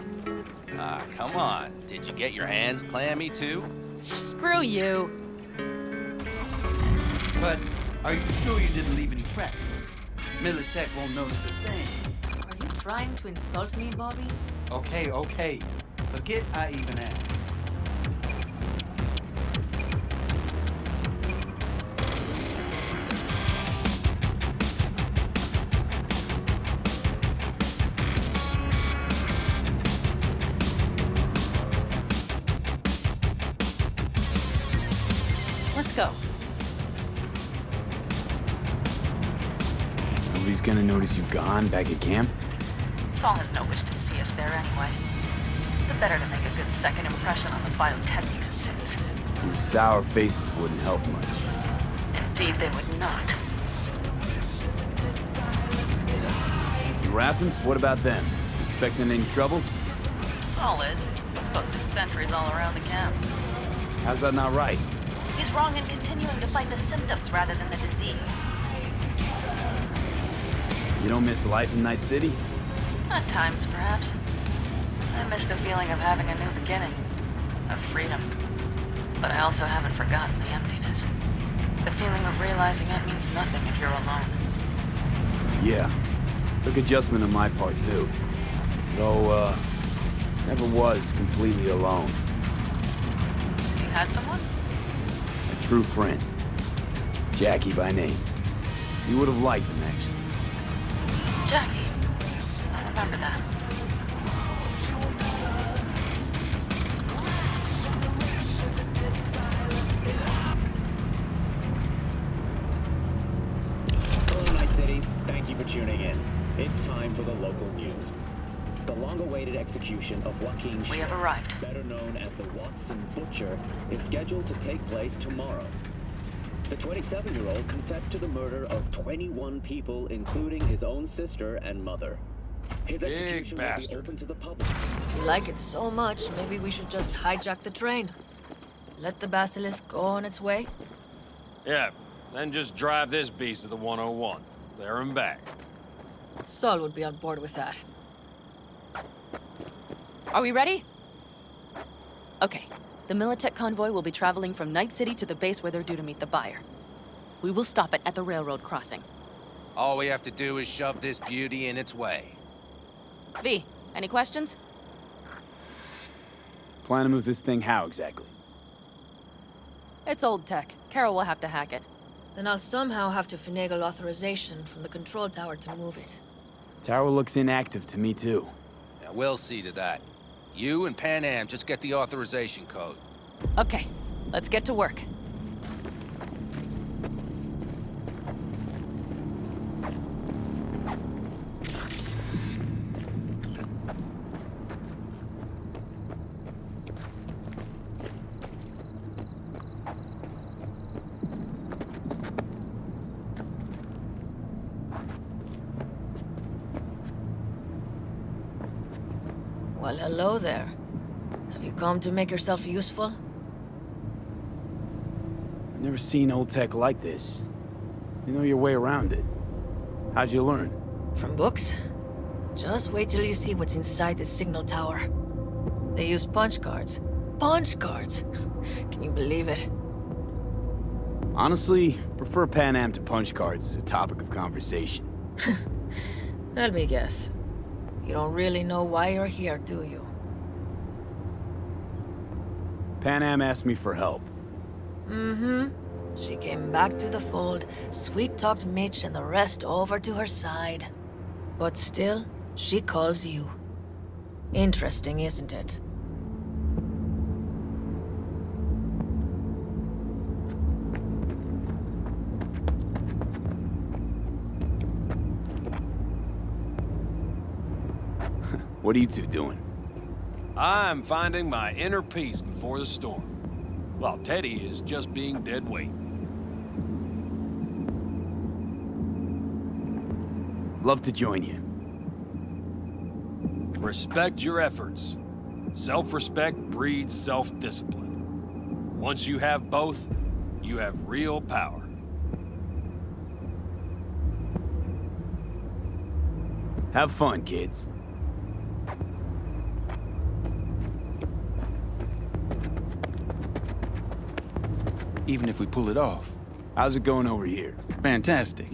[SPEAKER 9] Ah, come on. Did you get your hands clammy too?
[SPEAKER 1] Screw you.
[SPEAKER 13] But are you sure you didn't leave any tracks? Militech won't notice a thing.
[SPEAKER 5] Are you trying to insult me, Bobby?
[SPEAKER 13] Okay. Forget I even asked.
[SPEAKER 1] Let's go.
[SPEAKER 2] Nobody's gonna notice you've gone back at camp?
[SPEAKER 3] Saul has no wish to see us there anyway. The better to make a good second impression on the pyrotechnics suits.
[SPEAKER 2] Your sour faces wouldn't help much.
[SPEAKER 3] Indeed, they would not.
[SPEAKER 2] The Raffens, what about them? Expecting any trouble?
[SPEAKER 3] Saul is. He's posted sentries all around the camp.
[SPEAKER 2] How's that not right?
[SPEAKER 3] He's wrong in continuing to fight the symptoms rather than the disease.
[SPEAKER 2] You don't miss life in Night City?
[SPEAKER 3] At times, perhaps. I miss the feeling of having a new beginning. Of freedom. But I also haven't forgotten the emptiness. The feeling of realizing it means nothing if you're alone.
[SPEAKER 2] Yeah. Took adjustment on my part, too. Though, never was completely alone.
[SPEAKER 3] You had someone?
[SPEAKER 2] A true friend. Jackie by name. You would have liked him, actually.
[SPEAKER 3] Jackie. I remember that.
[SPEAKER 14] Hello, Night City. Thank you for tuning in. It's time for the local news. The long-awaited execution of Joaquin
[SPEAKER 3] We have arrived.
[SPEAKER 14] better known as the Watson Butcher, is scheduled to take place tomorrow. The 27-year-old confessed to the murder of 21 people, including his own sister and mother. His execution will be open to the public.
[SPEAKER 5] If you like it so much, maybe we should just hijack the train. Let the basilisk go on its way.
[SPEAKER 7] Yeah, then just drive this beast to the 101. There and back.
[SPEAKER 5] Saul would be on board with that.
[SPEAKER 1] Are we ready? Okay. The Militech convoy will be traveling from Night City to the base where they're due to meet the buyer. We will stop it at the railroad crossing.
[SPEAKER 9] All we have to do is shove this beauty in its way.
[SPEAKER 1] V, any questions?
[SPEAKER 2] Plan to move this thing how exactly?
[SPEAKER 1] It's old tech. Carol will have to hack it.
[SPEAKER 5] Then I'll somehow have to finagle authorization from the control tower to move it.
[SPEAKER 2] Tower looks inactive to me too.
[SPEAKER 9] Yeah, we'll see to that. You and Panam just get the authorization code.
[SPEAKER 1] Okay, let's get to work.
[SPEAKER 5] Well, hello there. Have you come to make yourself useful?
[SPEAKER 2] Never seen old tech like this. You know your way around it. How'd you learn?
[SPEAKER 5] From books? Just wait till you see what's inside the signal tower. They use punch cards. Punch cards! Can you believe it?
[SPEAKER 2] Honestly, prefer Panam to punch cards as a topic of conversation.
[SPEAKER 5] Let me guess. You don't really know why you're here, do you?
[SPEAKER 2] Panam asked me for help.
[SPEAKER 5] Mm-hmm. She came back to the fold, sweet-talked Mitch and the rest over to her side. But still, she calls you. Interesting, isn't it?
[SPEAKER 2] What are you two doing?
[SPEAKER 7] I'm finding my inner peace before the storm, while Teddy is just being dead weight.
[SPEAKER 2] Love to join you.
[SPEAKER 7] Respect your efforts. Self-respect breeds self-discipline. Once you have both, you have real power.
[SPEAKER 2] Have fun, kids.
[SPEAKER 13] Even if we pull it off.
[SPEAKER 2] How's it going over here?
[SPEAKER 13] Fantastic.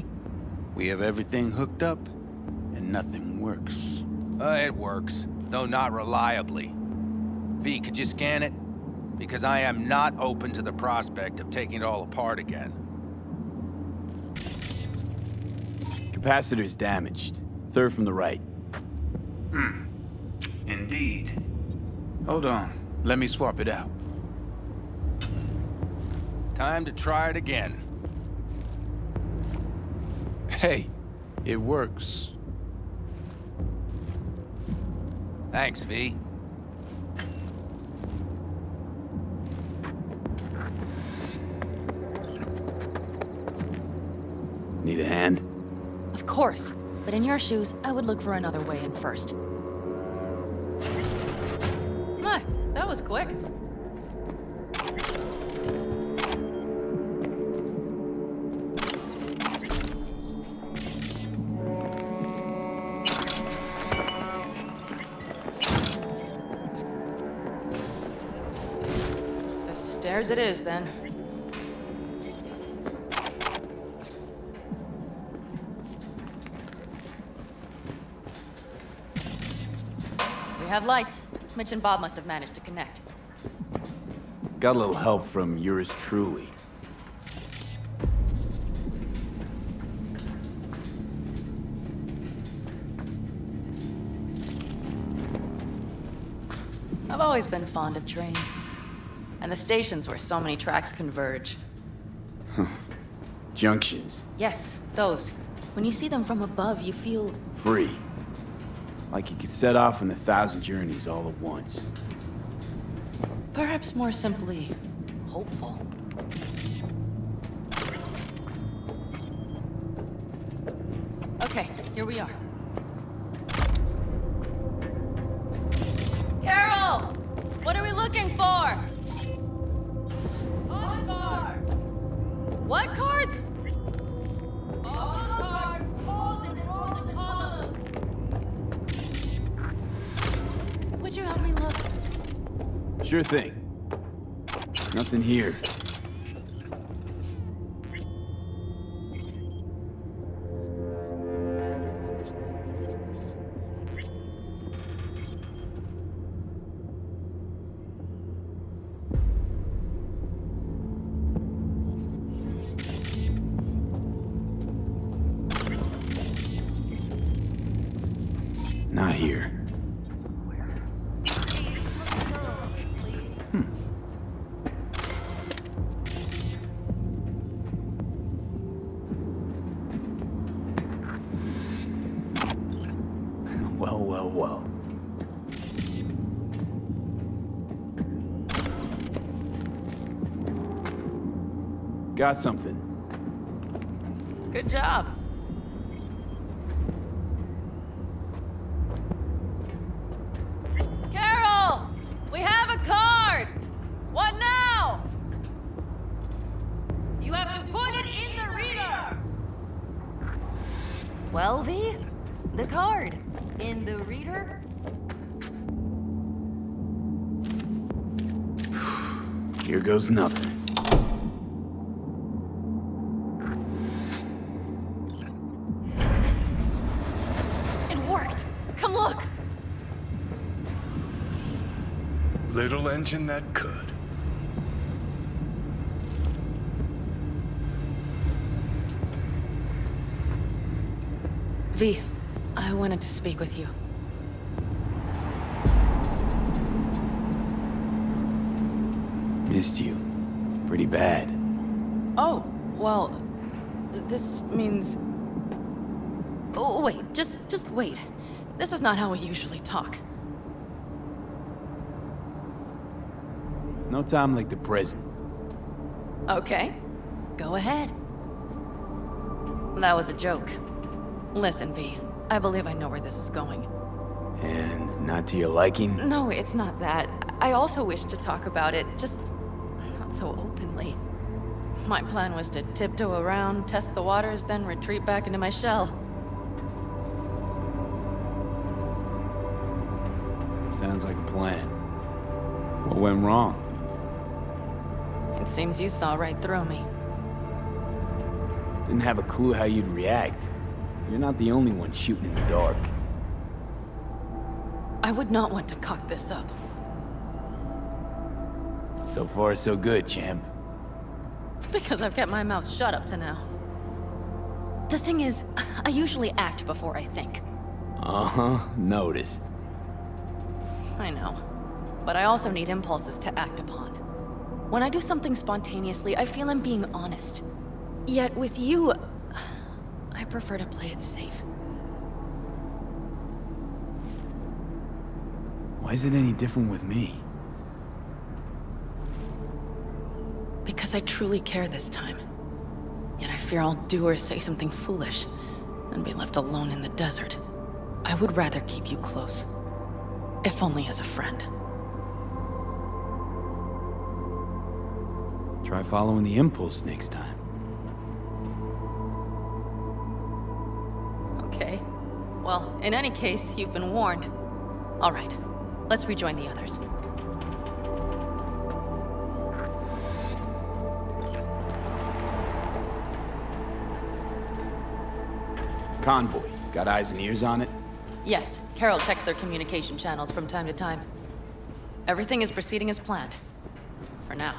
[SPEAKER 13] We have everything hooked up, and nothing works.
[SPEAKER 9] It works, though not reliably. V, could you scan it? Because I am not open to the prospect of taking it all apart again.
[SPEAKER 2] Capacitor's damaged. Third from the right.
[SPEAKER 13] Indeed. Hold on. Let me swap it out.
[SPEAKER 9] Time to try it again.
[SPEAKER 13] Hey, it works.
[SPEAKER 9] Thanks, V.
[SPEAKER 2] Need a hand?
[SPEAKER 1] Of course. But in your shoes, I would look for another way in first. My, that was quick. The stairs it is, then. We have lights. Mitch and Bob must have managed to connect.
[SPEAKER 2] Got a little help from yours truly.
[SPEAKER 1] I've always been fond of trains. And the stations where so many tracks converge.
[SPEAKER 2] Junctions.
[SPEAKER 1] Yes, those. When you see them from above, you feel...
[SPEAKER 2] Free. Like you could set off on 1,000 journeys all at once.
[SPEAKER 1] perhaps more simply, hopeful. Okay, here we are. Carol! What are we looking for? Cards! What cards?
[SPEAKER 2] Sure thing. Nothing here. Not here. Well. Got something.
[SPEAKER 1] Good job. Carol! We have a card! What now? You have to put it in the reader! Well, V? The card. In the reader?
[SPEAKER 2] Here goes nothing.
[SPEAKER 1] It worked! Come look!
[SPEAKER 4] Little engine that could.
[SPEAKER 1] V, I wanted to speak with you.
[SPEAKER 2] Missed you. Pretty bad.
[SPEAKER 1] Oh, well, this means... Oh, wait, just wait. This is not how we usually talk.
[SPEAKER 2] No time like the present.
[SPEAKER 1] Okay, go ahead. That was a joke. Listen, V, I believe I know where this is going.
[SPEAKER 2] And not to your liking?
[SPEAKER 1] No, it's not that. I also wish to talk about it, just not so openly. My plan was to tiptoe around, test the waters, then retreat back into my shell.
[SPEAKER 2] Sounds like a plan. What went wrong?
[SPEAKER 1] It seems you saw right through me.
[SPEAKER 2] Didn't have a clue how you'd react. You're not the only one shooting in the dark.
[SPEAKER 1] I would not want to cock this up.
[SPEAKER 2] So far, so good, champ.
[SPEAKER 1] Because I've kept my mouth shut up to now. The thing is, I usually act before I think.
[SPEAKER 2] Uh-huh, noticed.
[SPEAKER 1] I know. But I also need impulses to act upon. When I do something spontaneously, I feel I'm being honest. Yet with you, I prefer to play it safe.
[SPEAKER 2] Why is it any different with me?
[SPEAKER 1] Because I truly care this time. Yet I fear I'll do or say something foolish and be left alone in the desert. I would rather keep you close. If only as a friend.
[SPEAKER 2] Try following the impulse next time.
[SPEAKER 1] Okay. Well, in any case, you've been warned. All right. Let's rejoin the others.
[SPEAKER 2] Convoy. Got eyes and ears on it?
[SPEAKER 1] Yes, Carol checks their communication channels from time to time. Everything is proceeding as planned. For now.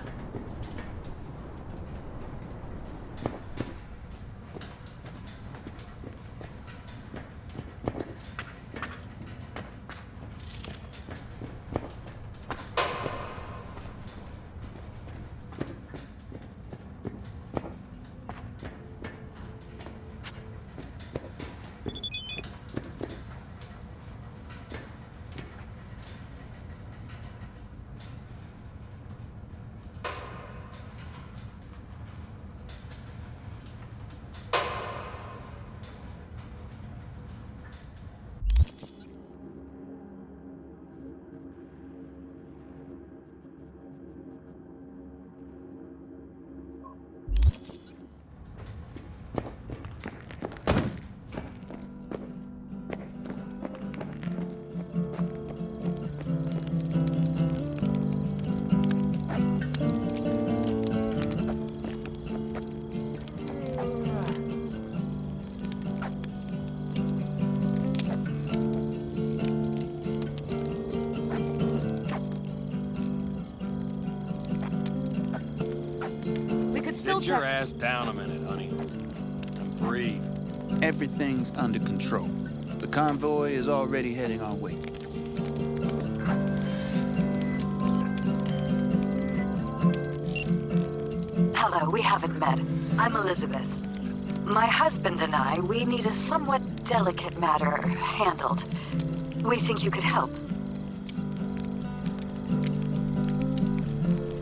[SPEAKER 1] could still
[SPEAKER 7] Sit your
[SPEAKER 1] check.
[SPEAKER 7] ass down a minute, honey. And breathe.
[SPEAKER 13] Everything's under control. The convoy is already heading our way.
[SPEAKER 12] Hello, we haven't met. I'm Elizabeth. My husband and I, we need a somewhat delicate matter handled. We think you could help.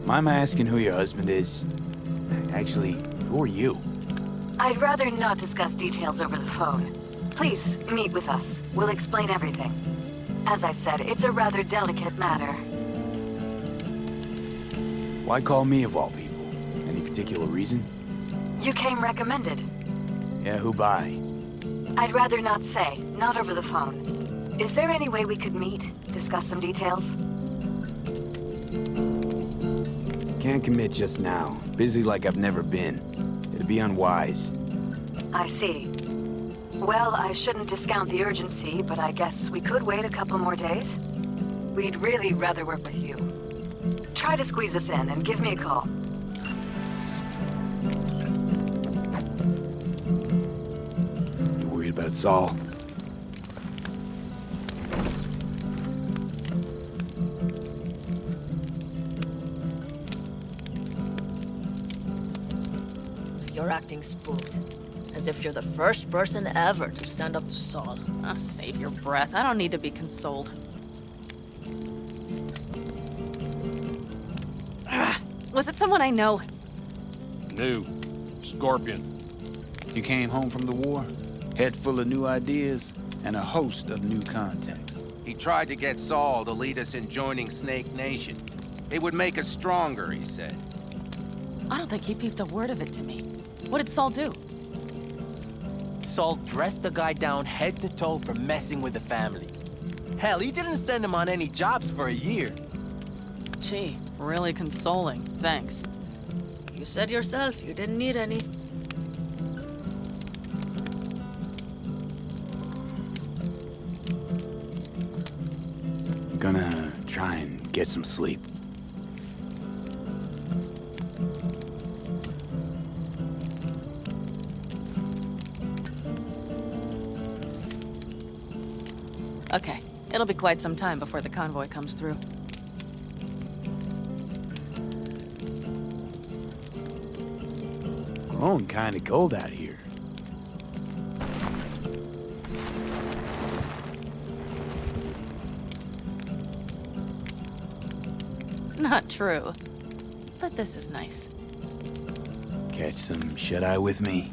[SPEAKER 2] Mind my asking who your husband is? Actually, who are you?
[SPEAKER 12] I'd rather not discuss details over the phone. Please, meet with us. We'll explain everything. As I said, it's a rather delicate matter.
[SPEAKER 2] Why call me of all people? Any particular reason?
[SPEAKER 12] You came recommended.
[SPEAKER 2] Yeah, who by?
[SPEAKER 12] I'd rather not say, not over the phone. Is there any way we could meet, discuss some details?
[SPEAKER 2] Can't commit just now. Busy like I've never been. It'd be unwise.
[SPEAKER 12] I see. Well, I shouldn't discount the urgency, but I guess we could wait a couple more days. We'd really rather work with you. Try to squeeze us in and give me a call.
[SPEAKER 2] You worried about Saul?
[SPEAKER 5] You're acting spooked. As if you're the first person ever to stand up to Saul.
[SPEAKER 1] Oh, save your breath. I don't need to be consoled. Was it someone I know?
[SPEAKER 7] New. Scorpion.
[SPEAKER 13] You came home from the war, head full of new ideas, and a host of new contacts.
[SPEAKER 9] He tried to get Saul to lead us in joining Snake Nation. It would make us stronger, he said.
[SPEAKER 1] I don't think he peeped a word of it to me. What did Saul do?
[SPEAKER 6] Saul dressed the guy down head to toe for messing with the family. Hell, he didn't send him on any jobs for a year.
[SPEAKER 1] Gee, really consoling. Thanks.
[SPEAKER 5] You said yourself you didn't need any.
[SPEAKER 2] I'm gonna try and get some sleep.
[SPEAKER 1] Okay, it'll be quite some time before the convoy comes through.
[SPEAKER 2] Growing kinda cold out here.
[SPEAKER 1] Not true. But this is nice.
[SPEAKER 2] Catch some shut-eye with me.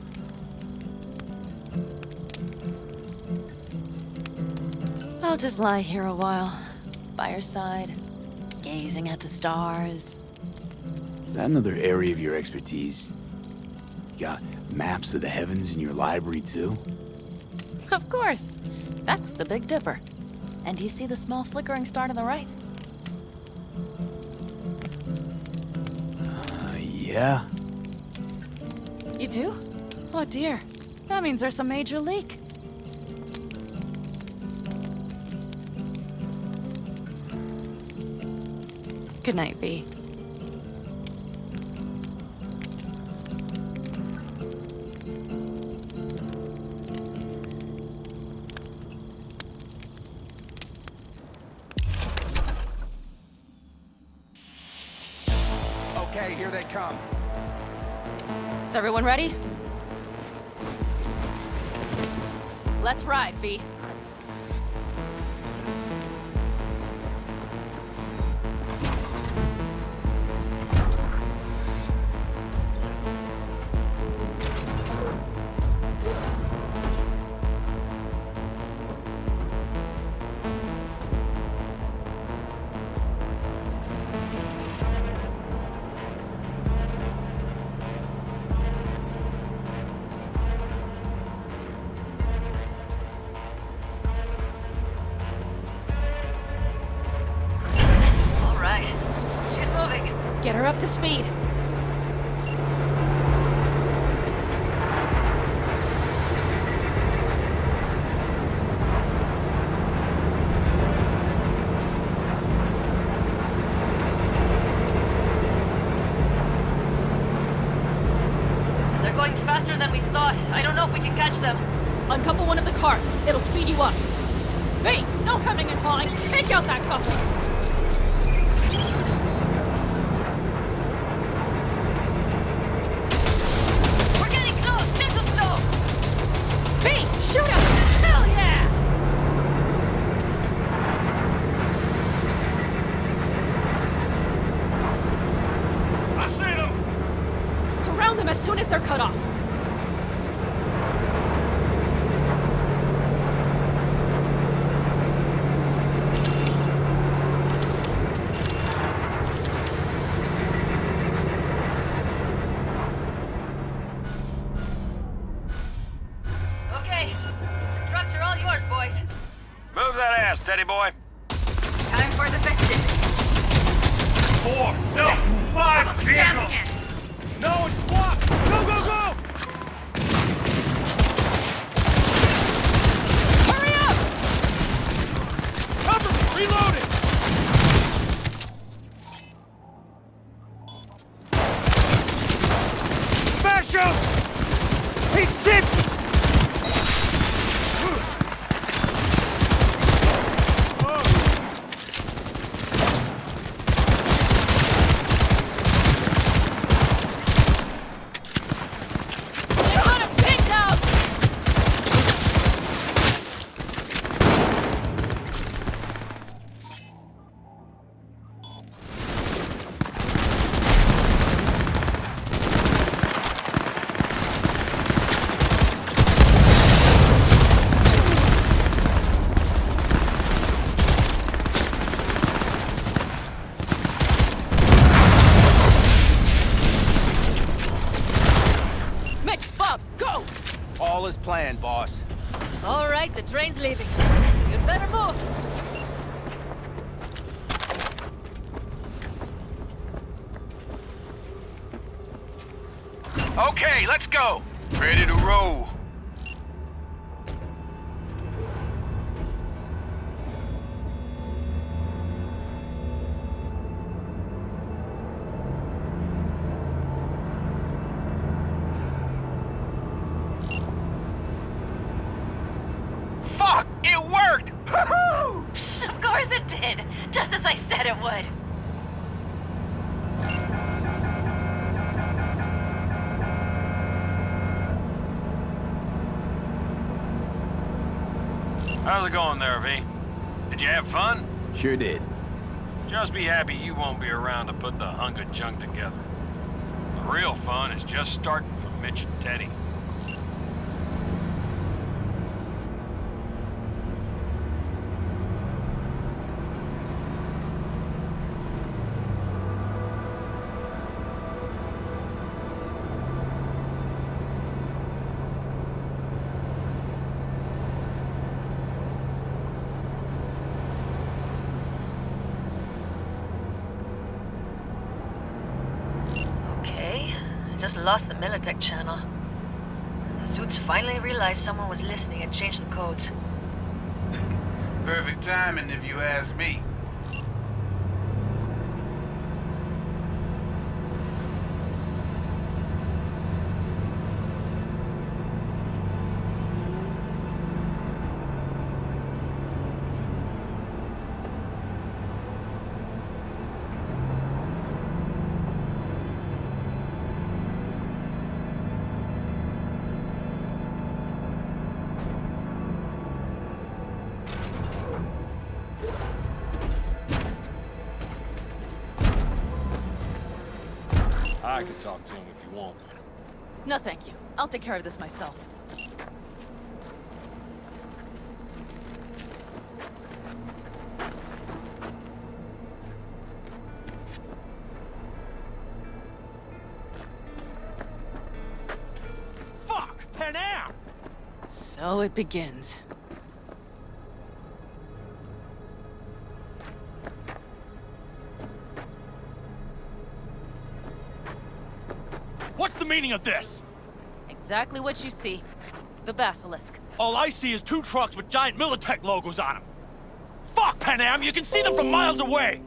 [SPEAKER 1] I'll just lie here a while, by your side, gazing at the stars.
[SPEAKER 2] Is that another area of your expertise? You got maps of the heavens in your library, too?
[SPEAKER 1] Of course. That's the Big Dipper. And do you see the small flickering star to the right?
[SPEAKER 2] Yeah.
[SPEAKER 1] You do? Oh dear. That means there's a major leak. Good night, V.
[SPEAKER 9] Okay, here they come.
[SPEAKER 1] Is everyone ready? Let's ride, V. Get her up to speed.
[SPEAKER 3] going faster than we thought. I don't know if we can catch them.
[SPEAKER 1] Uncouple one of the cars. It'll speed you up. V, no hemming and hawing. Take out that couple.
[SPEAKER 3] We're getting close. This is slow.
[SPEAKER 1] V, shoot him! Hell yeah!
[SPEAKER 7] I see them!
[SPEAKER 1] Surround them as soon as they're cut off.
[SPEAKER 3] Okay. The trucks are all yours, boys.
[SPEAKER 7] Move that ass, Teddy boy.
[SPEAKER 3] Time for the festivities.
[SPEAKER 7] 4, no, 5 vehicles! No, it's blocked! Go, go, go!
[SPEAKER 1] Hurry up!
[SPEAKER 7] Cover me! Reloading! Smash him! He's dead!
[SPEAKER 1] They got us pinned down! Mitch, Bob, go!
[SPEAKER 9] All is planned, boss.
[SPEAKER 5] All right, the train's leaving. You'd better move.
[SPEAKER 9] Okay, let's go. Ready to roll. Fuck! It worked!
[SPEAKER 3] Woohoo! Of course it did. Just as I said it would.
[SPEAKER 7] How's it going there, V? Did you have fun?
[SPEAKER 2] Sure did.
[SPEAKER 7] Just be happy you won't be around to put the hunk of junk together. The real fun is just starting for Mitch and Teddy.
[SPEAKER 5] Okay, I just lost the Militech channel. The suits finally realized someone was listening and changed the codes.
[SPEAKER 13] Perfect timing if you ask me.
[SPEAKER 7] I could talk to him if you want.
[SPEAKER 1] No, thank you. I'll take care of this myself.
[SPEAKER 7] Fuck! Panam!
[SPEAKER 1] So it begins.
[SPEAKER 7] What's the meaning of this?
[SPEAKER 1] Exactly what you see. The Basilisk.
[SPEAKER 7] All I see is 2 trucks with giant Militech logos on them. Fuck, Panam! You can see them from miles away!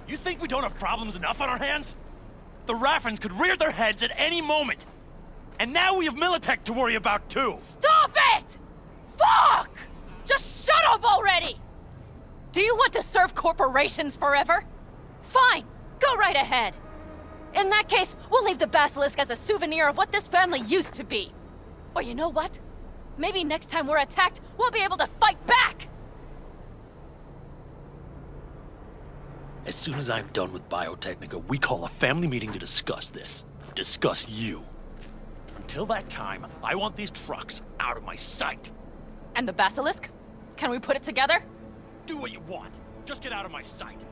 [SPEAKER 7] You think we don't have problems enough on our hands? The Raffens could rear their heads at any moment. And now we have Militech to worry about, too!
[SPEAKER 1] Stop it! Fuck! Just shut up already! Do you want to serve corporations forever? Fine, go right ahead. In that case, we'll leave the basilisk as a souvenir of what this family used to be. Or you know what? Maybe next time we're attacked, we'll be able to fight back!
[SPEAKER 8] As soon as I'm done with Biotechnica, we call a family meeting to discuss this. Discuss you. Until that time, I want these trucks out of my sight.
[SPEAKER 1] And the basilisk? Can we put it together?
[SPEAKER 7] Do what you want. Just get out of my sight.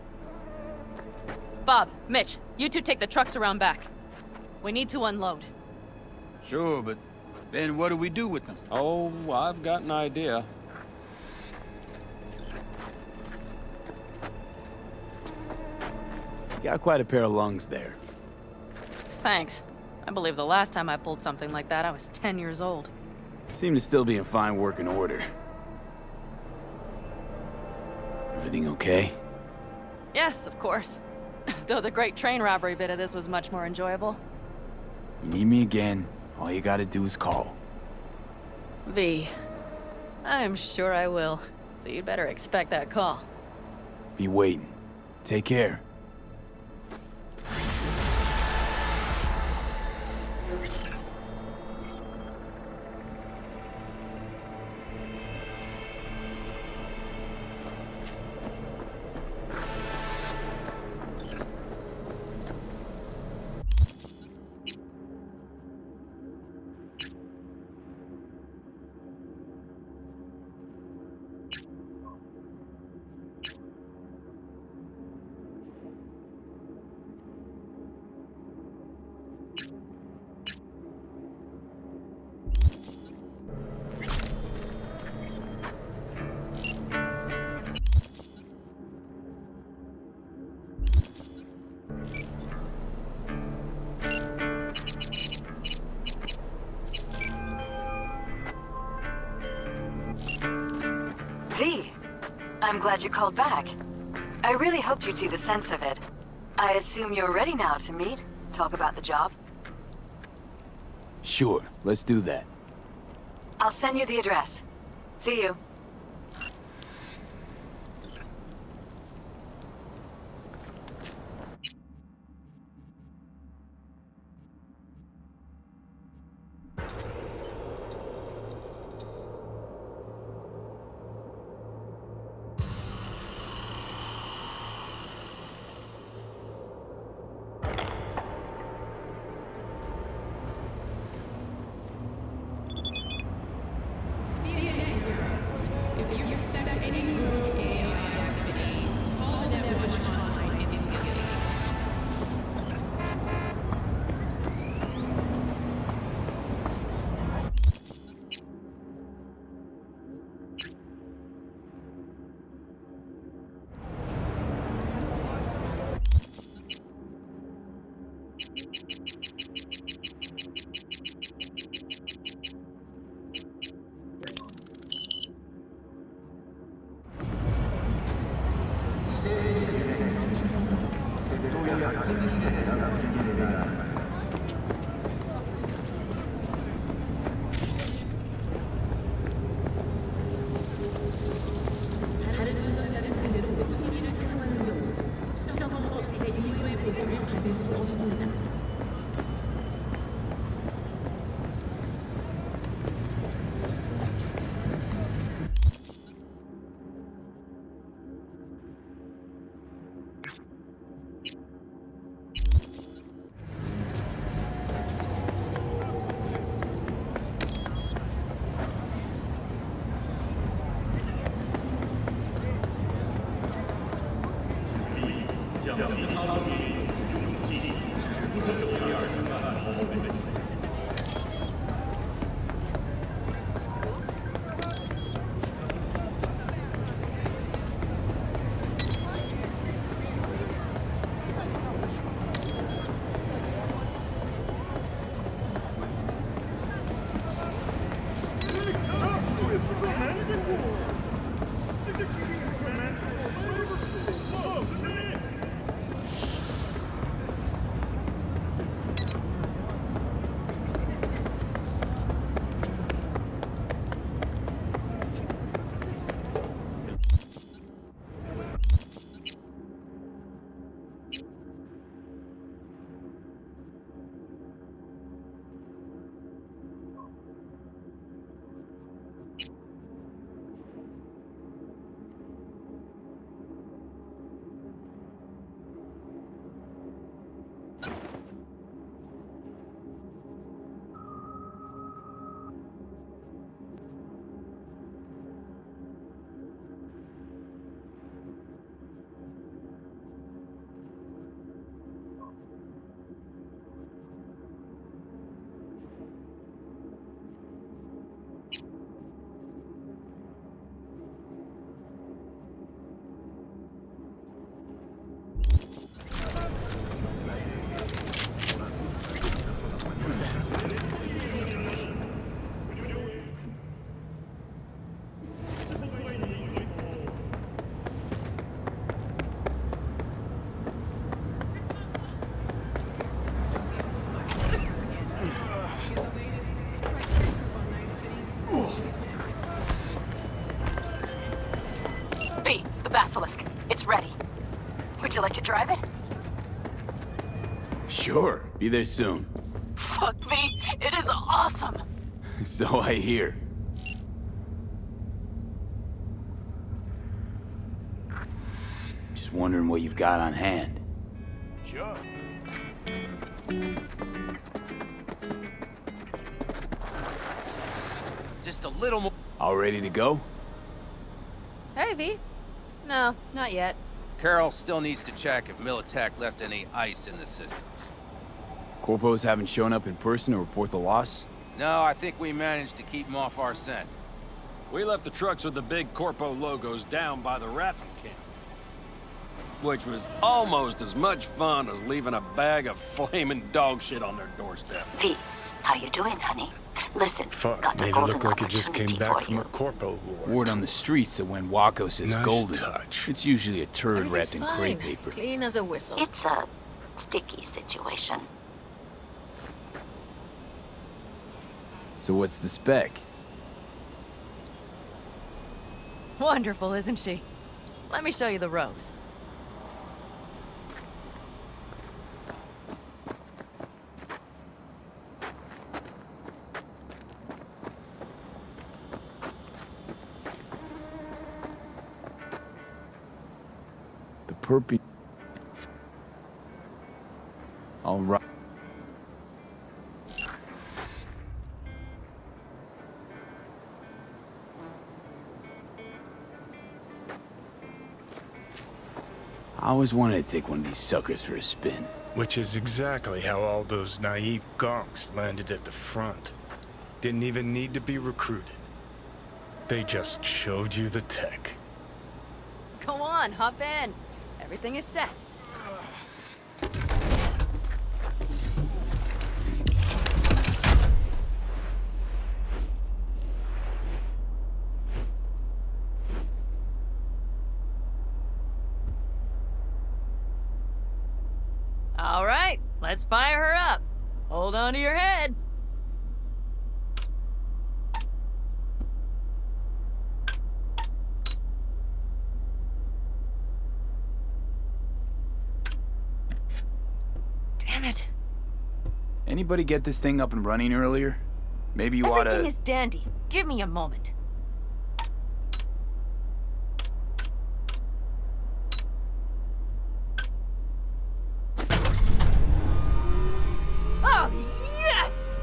[SPEAKER 1] Bob, Mitch, you two take the trucks around back. We need to unload.
[SPEAKER 13] Sure, but then what do we do with them?
[SPEAKER 7] Oh, I've got an idea.
[SPEAKER 2] Got quite a pair of lungs there.
[SPEAKER 1] Thanks. I believe the last time I pulled something like that, I was 10 years old.
[SPEAKER 2] Seem to still be in fine working order. Everything okay?
[SPEAKER 1] Yes, of course. Though the great train robbery bit of this was much more enjoyable.
[SPEAKER 2] You need me again, all you gotta do is call.
[SPEAKER 1] V. I'm sure I will. So you'd better expect that call.
[SPEAKER 2] Be waiting. Take care.
[SPEAKER 12] V, I'm glad you called back. I really hoped you'd see the sense of it. I assume you're ready now to meet, talk about the job?
[SPEAKER 2] Sure, let's do that.
[SPEAKER 12] I'll send you the address. See you. Basilisk. It's ready. Would you like to drive it?
[SPEAKER 2] Sure, be there soon.
[SPEAKER 12] Fuck V, it is awesome!
[SPEAKER 2] So I hear. Just wondering what you've got on hand.
[SPEAKER 4] Sure.
[SPEAKER 9] Just a little more.
[SPEAKER 2] All ready to go?
[SPEAKER 1] Hey, V. No, not yet.
[SPEAKER 9] Carol still needs to check if Militech left any ice in the systems.
[SPEAKER 2] Corpos haven't shown up in person to report the loss?
[SPEAKER 9] No, I think we managed to keep them off our scent.
[SPEAKER 7] We left the trucks with the big Corpo logos down by the Raffin camp. Which was almost as much fun as leaving a bag of flaming dog shit on their doorstep.
[SPEAKER 15] V, how you doing, honey? Listen,
[SPEAKER 4] Fuck,
[SPEAKER 15] got a
[SPEAKER 4] made it
[SPEAKER 15] golden
[SPEAKER 4] look like it just came
[SPEAKER 15] opportunity
[SPEAKER 4] back
[SPEAKER 15] for
[SPEAKER 4] from a
[SPEAKER 15] you.
[SPEAKER 4] corpo war.
[SPEAKER 2] Word on the streets that when Waco says
[SPEAKER 4] Nice
[SPEAKER 2] golden,
[SPEAKER 4] touch.
[SPEAKER 2] it's usually a turd wrapped in
[SPEAKER 5] Everything's
[SPEAKER 2] crepe
[SPEAKER 5] fine.
[SPEAKER 2] paper.
[SPEAKER 5] Clean as a whistle.
[SPEAKER 15] It's a sticky situation.
[SPEAKER 2] So what's the spec?
[SPEAKER 1] Wonderful, isn't she? Let me show you the ropes.
[SPEAKER 2] The perpy... All right. I always wanted to take one of these suckers for a spin.
[SPEAKER 4] Which is exactly how all those naive gonks landed at the front. Didn't even need to be recruited. They just showed you the tech.
[SPEAKER 1] Go on, hop in. Everything is set. All right, let's fire her up. Hold on to your head. Damn it.
[SPEAKER 2] Anybody get this thing up and running earlier? Maybe you
[SPEAKER 1] Everything
[SPEAKER 2] oughta...
[SPEAKER 1] is dandy. Give me a moment. Oh, yes!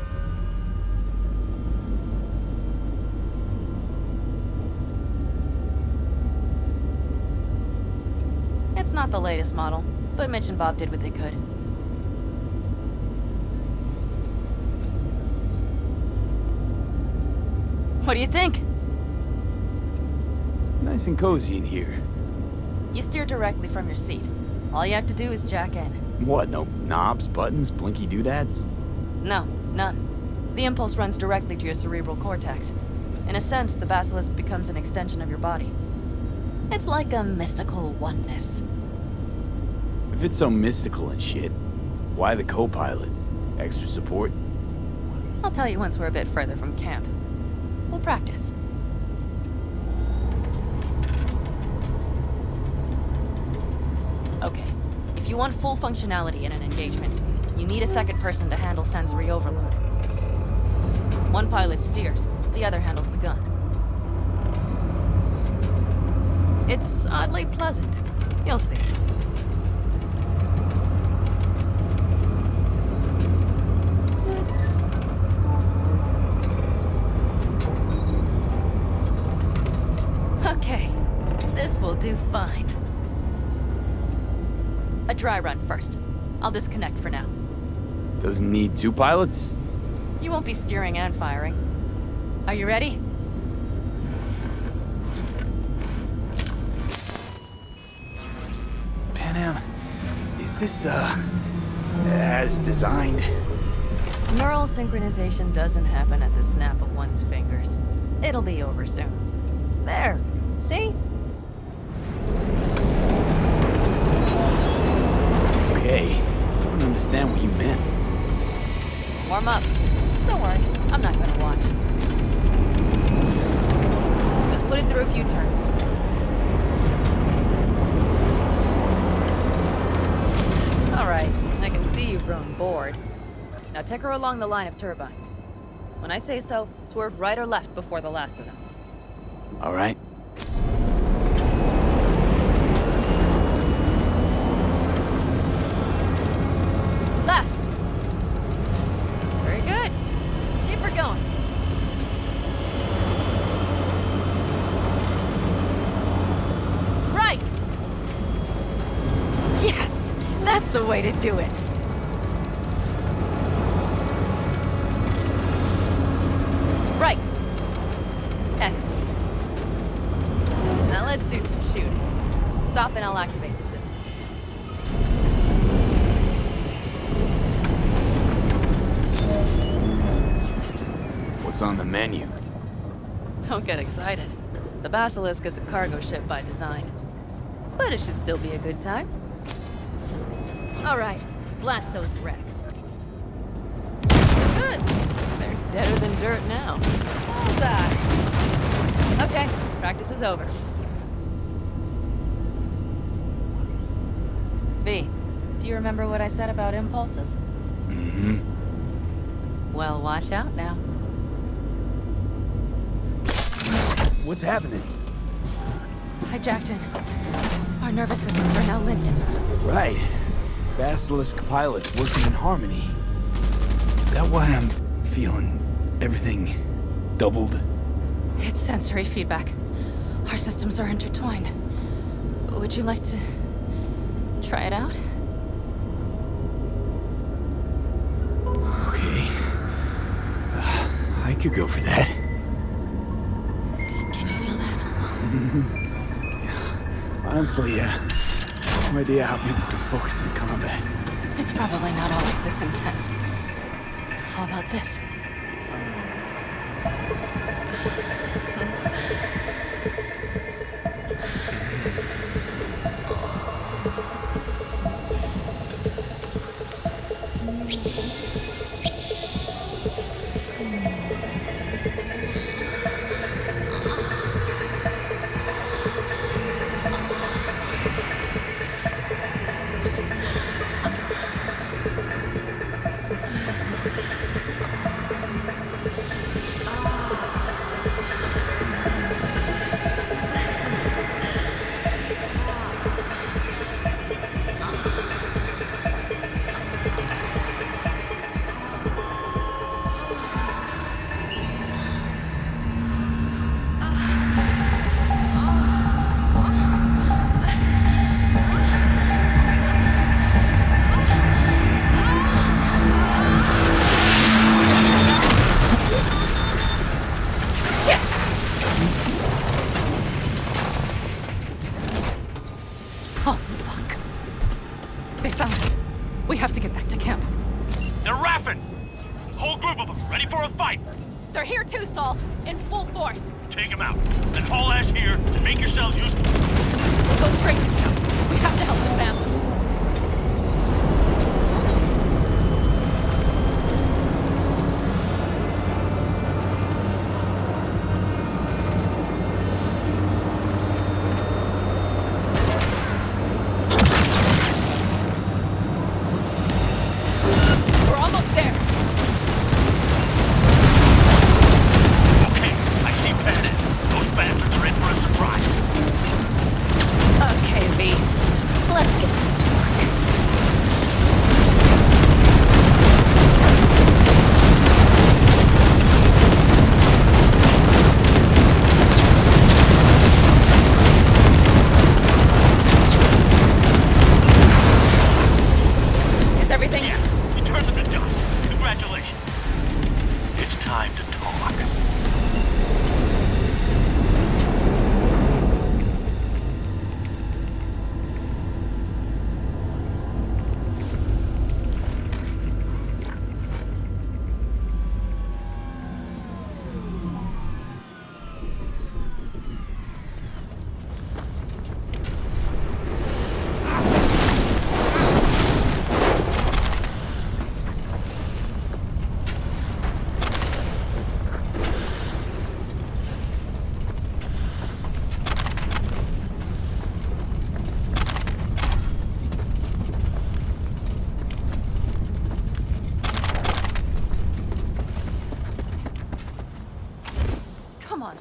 [SPEAKER 1] It's not the latest model, but Mitch and Bob did what they could. What do you think?
[SPEAKER 2] Nice and cozy in here.
[SPEAKER 1] You steer directly from your seat. All you have to do is jack in.
[SPEAKER 2] What, no knobs, buttons, blinky doodads?
[SPEAKER 1] No, none. The impulse runs directly to your cerebral cortex. In a sense, the basilisk becomes an extension of your body. It's like a mystical oneness.
[SPEAKER 2] If it's so mystical and shit, why the co-pilot? Extra support?
[SPEAKER 1] I'll tell you once we're a bit further from camp. We'll practice. Okay, if you want full functionality in an engagement, you need a second person to handle sensory overload. One pilot steers, the other handles the gun. It's oddly pleasant. You'll see. Okay, this will do fine. A dry run first. I'll disconnect for now.
[SPEAKER 2] Doesn't need two pilots?
[SPEAKER 1] You won't be steering and firing. Are you ready?
[SPEAKER 2] Panam, is this, as designed?
[SPEAKER 1] Neural synchronization doesn't happen at the snap of one's fingers. It'll be over soon. There, see?
[SPEAKER 2] Okay, still don't understand what you meant.
[SPEAKER 1] Warm up. Don't worry, I'm not gonna watch. Just put it through a few turns. right, I can see you've grown bored. Now take her along the line of turbines. When I say so, swerve right or left before the last of them.
[SPEAKER 2] All right.
[SPEAKER 1] Left! Very good. Keep her going. Right! Yes! That's the way to do it! Right! Excellent. Now let's do some shooting. Stop and I'll activate the system.
[SPEAKER 2] What's on the menu?
[SPEAKER 1] Don't get excited. The Basilisk is a cargo ship by design. But it should still be a good time. All right, blast those wrecks. Good. They're deader than dirt now. Bullseye. Okay, practice is over. V, do you remember what I said about impulses?
[SPEAKER 2] Mm-hmm.
[SPEAKER 1] Well, watch out now.
[SPEAKER 2] What's happening?
[SPEAKER 1] Hijacked in. Our nervous systems are now linked.
[SPEAKER 2] Right. Basilisk pilots working in harmony. That why I'm feeling everything doubled?
[SPEAKER 1] It's sensory feedback. Our systems are intertwined. Would you like to try it out?
[SPEAKER 2] Okay. I could go for that.
[SPEAKER 1] Can you feel that?
[SPEAKER 2] Honestly, no idea how people can focus in combat.
[SPEAKER 1] It's probably not always this intense. How about this? They're here too, Saul. In full force.
[SPEAKER 16] Take them out. Then haul ass here and make yourselves useful.
[SPEAKER 1] We'll go straight to camp. We have to help the family. Let's get to it.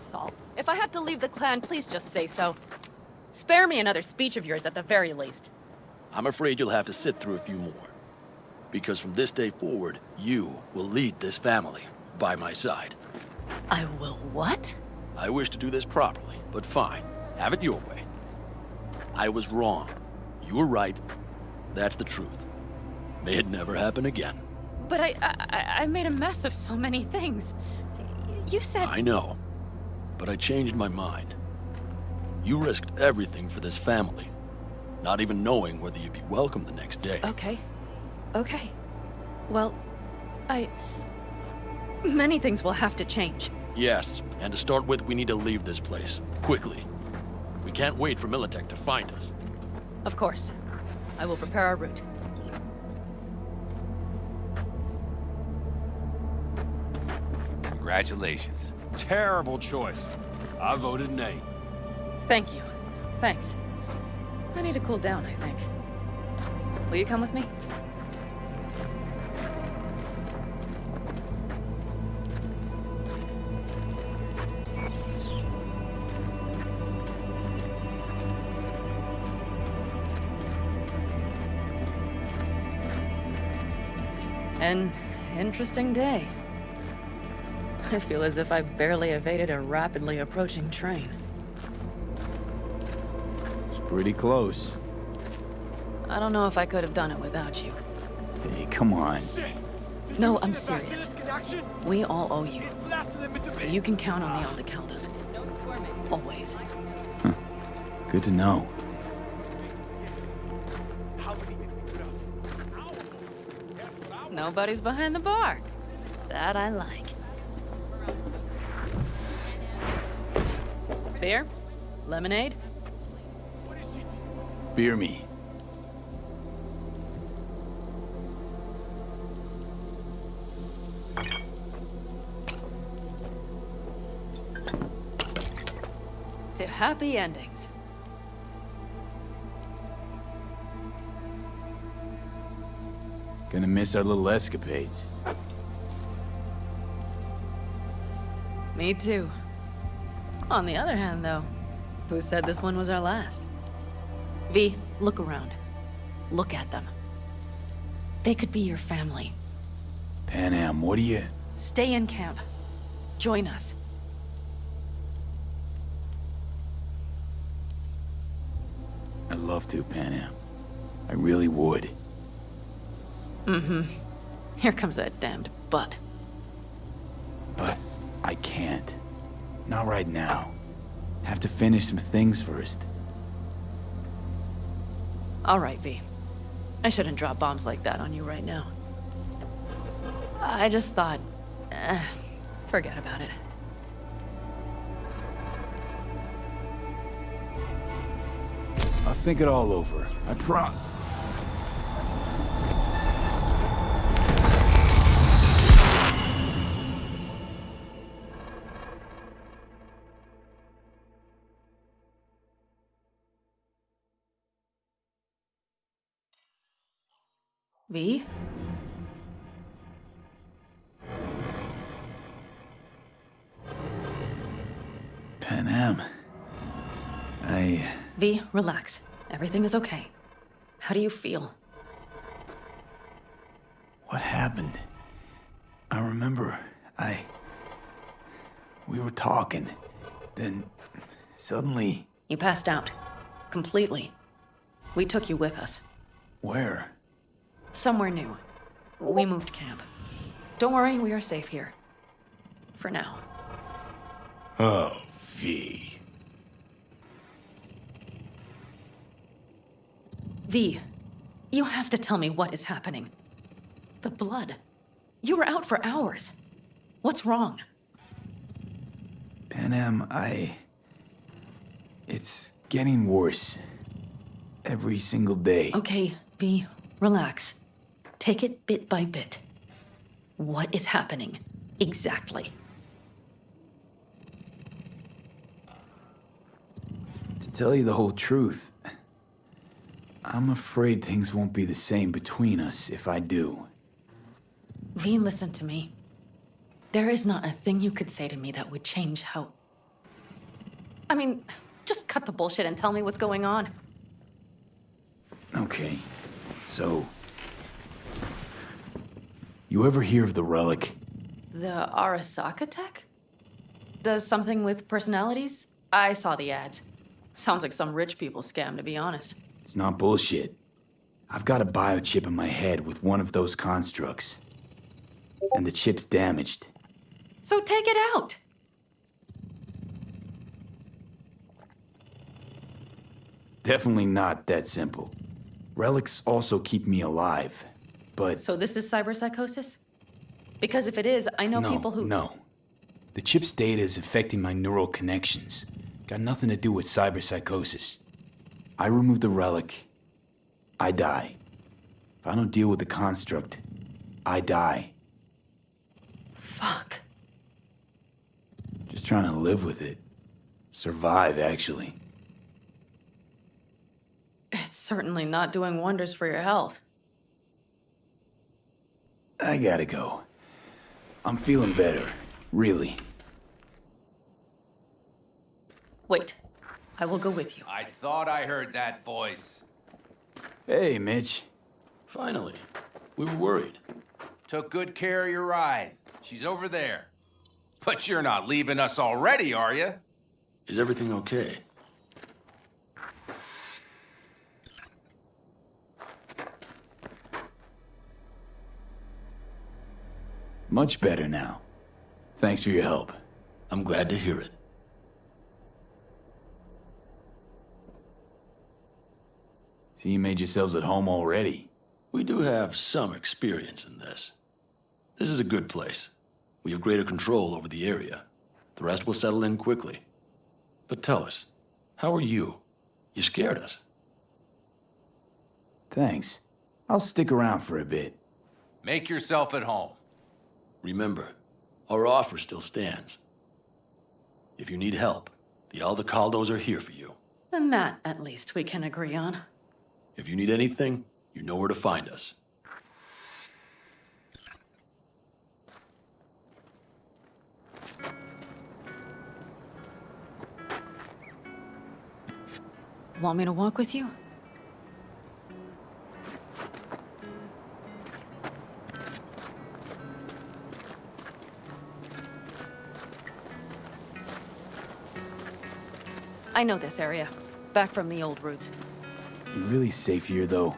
[SPEAKER 1] Saul. If I have to leave the clan, please just say so. Spare me another speech of yours at the very least.
[SPEAKER 8] I'm afraid you'll have to sit through a few more. Because from this day forward, you will lead this family by my side.
[SPEAKER 1] I will what?
[SPEAKER 8] I wish to do this properly, but fine. Have it your way. I was wrong. You were right. That's the truth. May it never happen again.
[SPEAKER 1] But I made a mess of so many things. You said...
[SPEAKER 8] I know. But I changed my mind. You risked everything for this family, not even knowing whether you'd be welcome the next day.
[SPEAKER 1] Okay. Okay. Well, many things will have to change.
[SPEAKER 8] Yes, and to start with, we need to leave this place. Quickly. We can't wait for Militech to find us.
[SPEAKER 1] Of course. I will prepare our route.
[SPEAKER 9] Congratulations.
[SPEAKER 7] Terrible choice. I voted nay.
[SPEAKER 1] Thank you. Thanks. I need to cool down, I think. Will you come with me? An interesting day. I feel as if I barely evaded a rapidly approaching train.
[SPEAKER 2] It's pretty close.
[SPEAKER 1] I don't know if I could have done it without you.
[SPEAKER 2] Hey, come on.
[SPEAKER 1] No, I'm serious. We all owe you. So you can count on me on the counters. Always.
[SPEAKER 2] Huh. Good to know.
[SPEAKER 1] Nobody's behind the bar. That I like. Beer? Lemonade?
[SPEAKER 2] Beer me.
[SPEAKER 1] To happy endings.
[SPEAKER 2] Gonna miss our little escapades.
[SPEAKER 1] Me too. On the other hand, though, who said this one was our last? V, look around. Look at them. They could be your family.
[SPEAKER 2] Panam, what do you...
[SPEAKER 1] Stay in camp. Join us.
[SPEAKER 2] I'd love to, Panam. I really would.
[SPEAKER 1] Mm-hmm. Here comes that damned butt.
[SPEAKER 2] But I can't. Not right now. Have to finish some things first.
[SPEAKER 1] All right, V. I shouldn't drop bombs like that on you right now. I just thought... forget about it.
[SPEAKER 2] I'll think it all over. I promise.
[SPEAKER 1] V?
[SPEAKER 2] Panam.
[SPEAKER 1] V, relax. Everything is okay. How do you feel?
[SPEAKER 2] What happened? I remember, we were talking. Then, suddenly...
[SPEAKER 1] You passed out. Completely. We took you with us.
[SPEAKER 2] Where?
[SPEAKER 1] Somewhere new. We moved camp. Don't worry, we are safe here. For now.
[SPEAKER 2] Oh, V.
[SPEAKER 1] V, you have to tell me what is happening. The blood. You were out for hours. What's wrong?
[SPEAKER 2] Panam, it's getting worse. Every single day.
[SPEAKER 1] Okay, V, relax. Take it bit by bit. What is happening? Exactly.
[SPEAKER 2] To tell you the whole truth, I'm afraid things won't be the same between us if I do.
[SPEAKER 1] V, listen to me. There is not a thing you could say to me that would change how I mean, just cut the bullshit and tell me what's going on.
[SPEAKER 2] Okay, so... You ever hear of the relic?
[SPEAKER 1] The Arasaka tech? Does something with personalities? I saw the ads. Sounds like some rich people scam, to be honest.
[SPEAKER 2] It's not bullshit. I've got a biochip in my head with one of those constructs. And the chip's damaged.
[SPEAKER 1] So take it out!
[SPEAKER 2] Definitely not that simple. Relics also keep me alive, but...
[SPEAKER 1] So this is cyberpsychosis? Because if it is, I know people who...
[SPEAKER 2] No. The chip's data is affecting my neural connections. Got nothing to do with cyberpsychosis. I remove the relic, I die. If I don't deal with the construct, I die.
[SPEAKER 1] Fuck.
[SPEAKER 2] Just trying to live with it. Survive, actually.
[SPEAKER 1] It's certainly not doing wonders for your health.
[SPEAKER 2] I gotta go. I'm feeling better, really.
[SPEAKER 1] Wait, I will go with you.
[SPEAKER 9] I thought I heard that voice.
[SPEAKER 2] Hey, Mitch.
[SPEAKER 8] Finally. We were worried.
[SPEAKER 9] Took good care of your ride. She's over there. But you're not leaving us already, are you?
[SPEAKER 8] Is everything okay?
[SPEAKER 2] Much better now. Thanks for your help.
[SPEAKER 8] I'm glad to hear it.
[SPEAKER 2] So you made yourselves at home already?
[SPEAKER 8] We do have some experience in this. This is a good place. We have greater control over the area. The rest will settle in quickly. But tell us, how are you? You scared us.
[SPEAKER 2] Thanks. I'll stick around for a bit.
[SPEAKER 9] Make yourself at home.
[SPEAKER 8] Remember, our offer still stands. If you need help, the Aldecaldos are here for you.
[SPEAKER 1] And that, at least, we can agree on.
[SPEAKER 8] If you need anything, you know where to find us.
[SPEAKER 1] Want me to walk with you? I know this area. Back from the old routes.
[SPEAKER 2] You really safe here, though?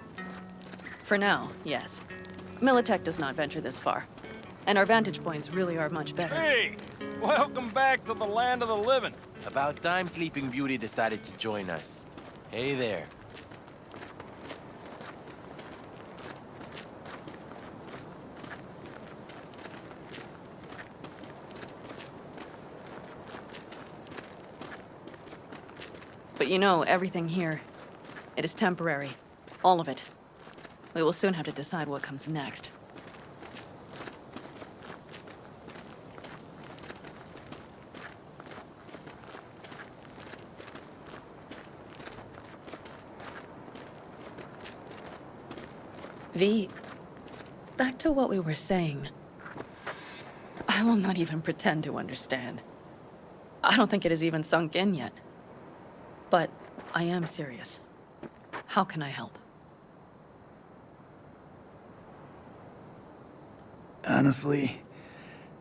[SPEAKER 1] For now, yes. Militech does not venture this far. And our vantage points really are much better.
[SPEAKER 7] Hey! Welcome back to the land of the living.
[SPEAKER 6] About time Sleeping Beauty decided to join us. Hey there.
[SPEAKER 1] But you know, everything here, it is temporary. All of it. We will soon have to decide what comes next. V, back to what we were saying. I will not even pretend to understand. I don't think it has even sunk in yet. But I am serious. How can I help?
[SPEAKER 2] Honestly,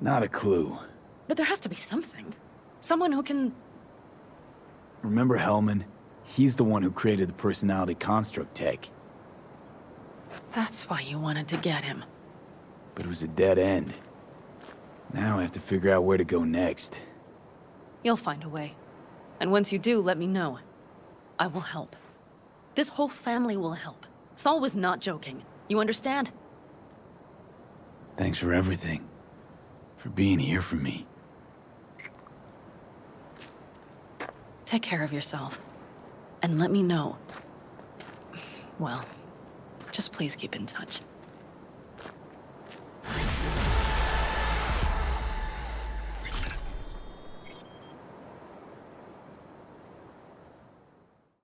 [SPEAKER 2] not a clue.
[SPEAKER 1] But there has to be something. Someone who can...
[SPEAKER 2] Remember Hellman? He's the one who created the personality construct tech.
[SPEAKER 1] That's why you wanted to get him.
[SPEAKER 2] But it was a dead end. Now I have to figure out where to go next.
[SPEAKER 1] You'll find a way. And once you do, let me know. I will help. This whole family will help. Saul was not joking. You understand?
[SPEAKER 2] Thanks for everything. For being here for me.
[SPEAKER 1] Take care of yourself. And let me know. Well, just please keep in touch.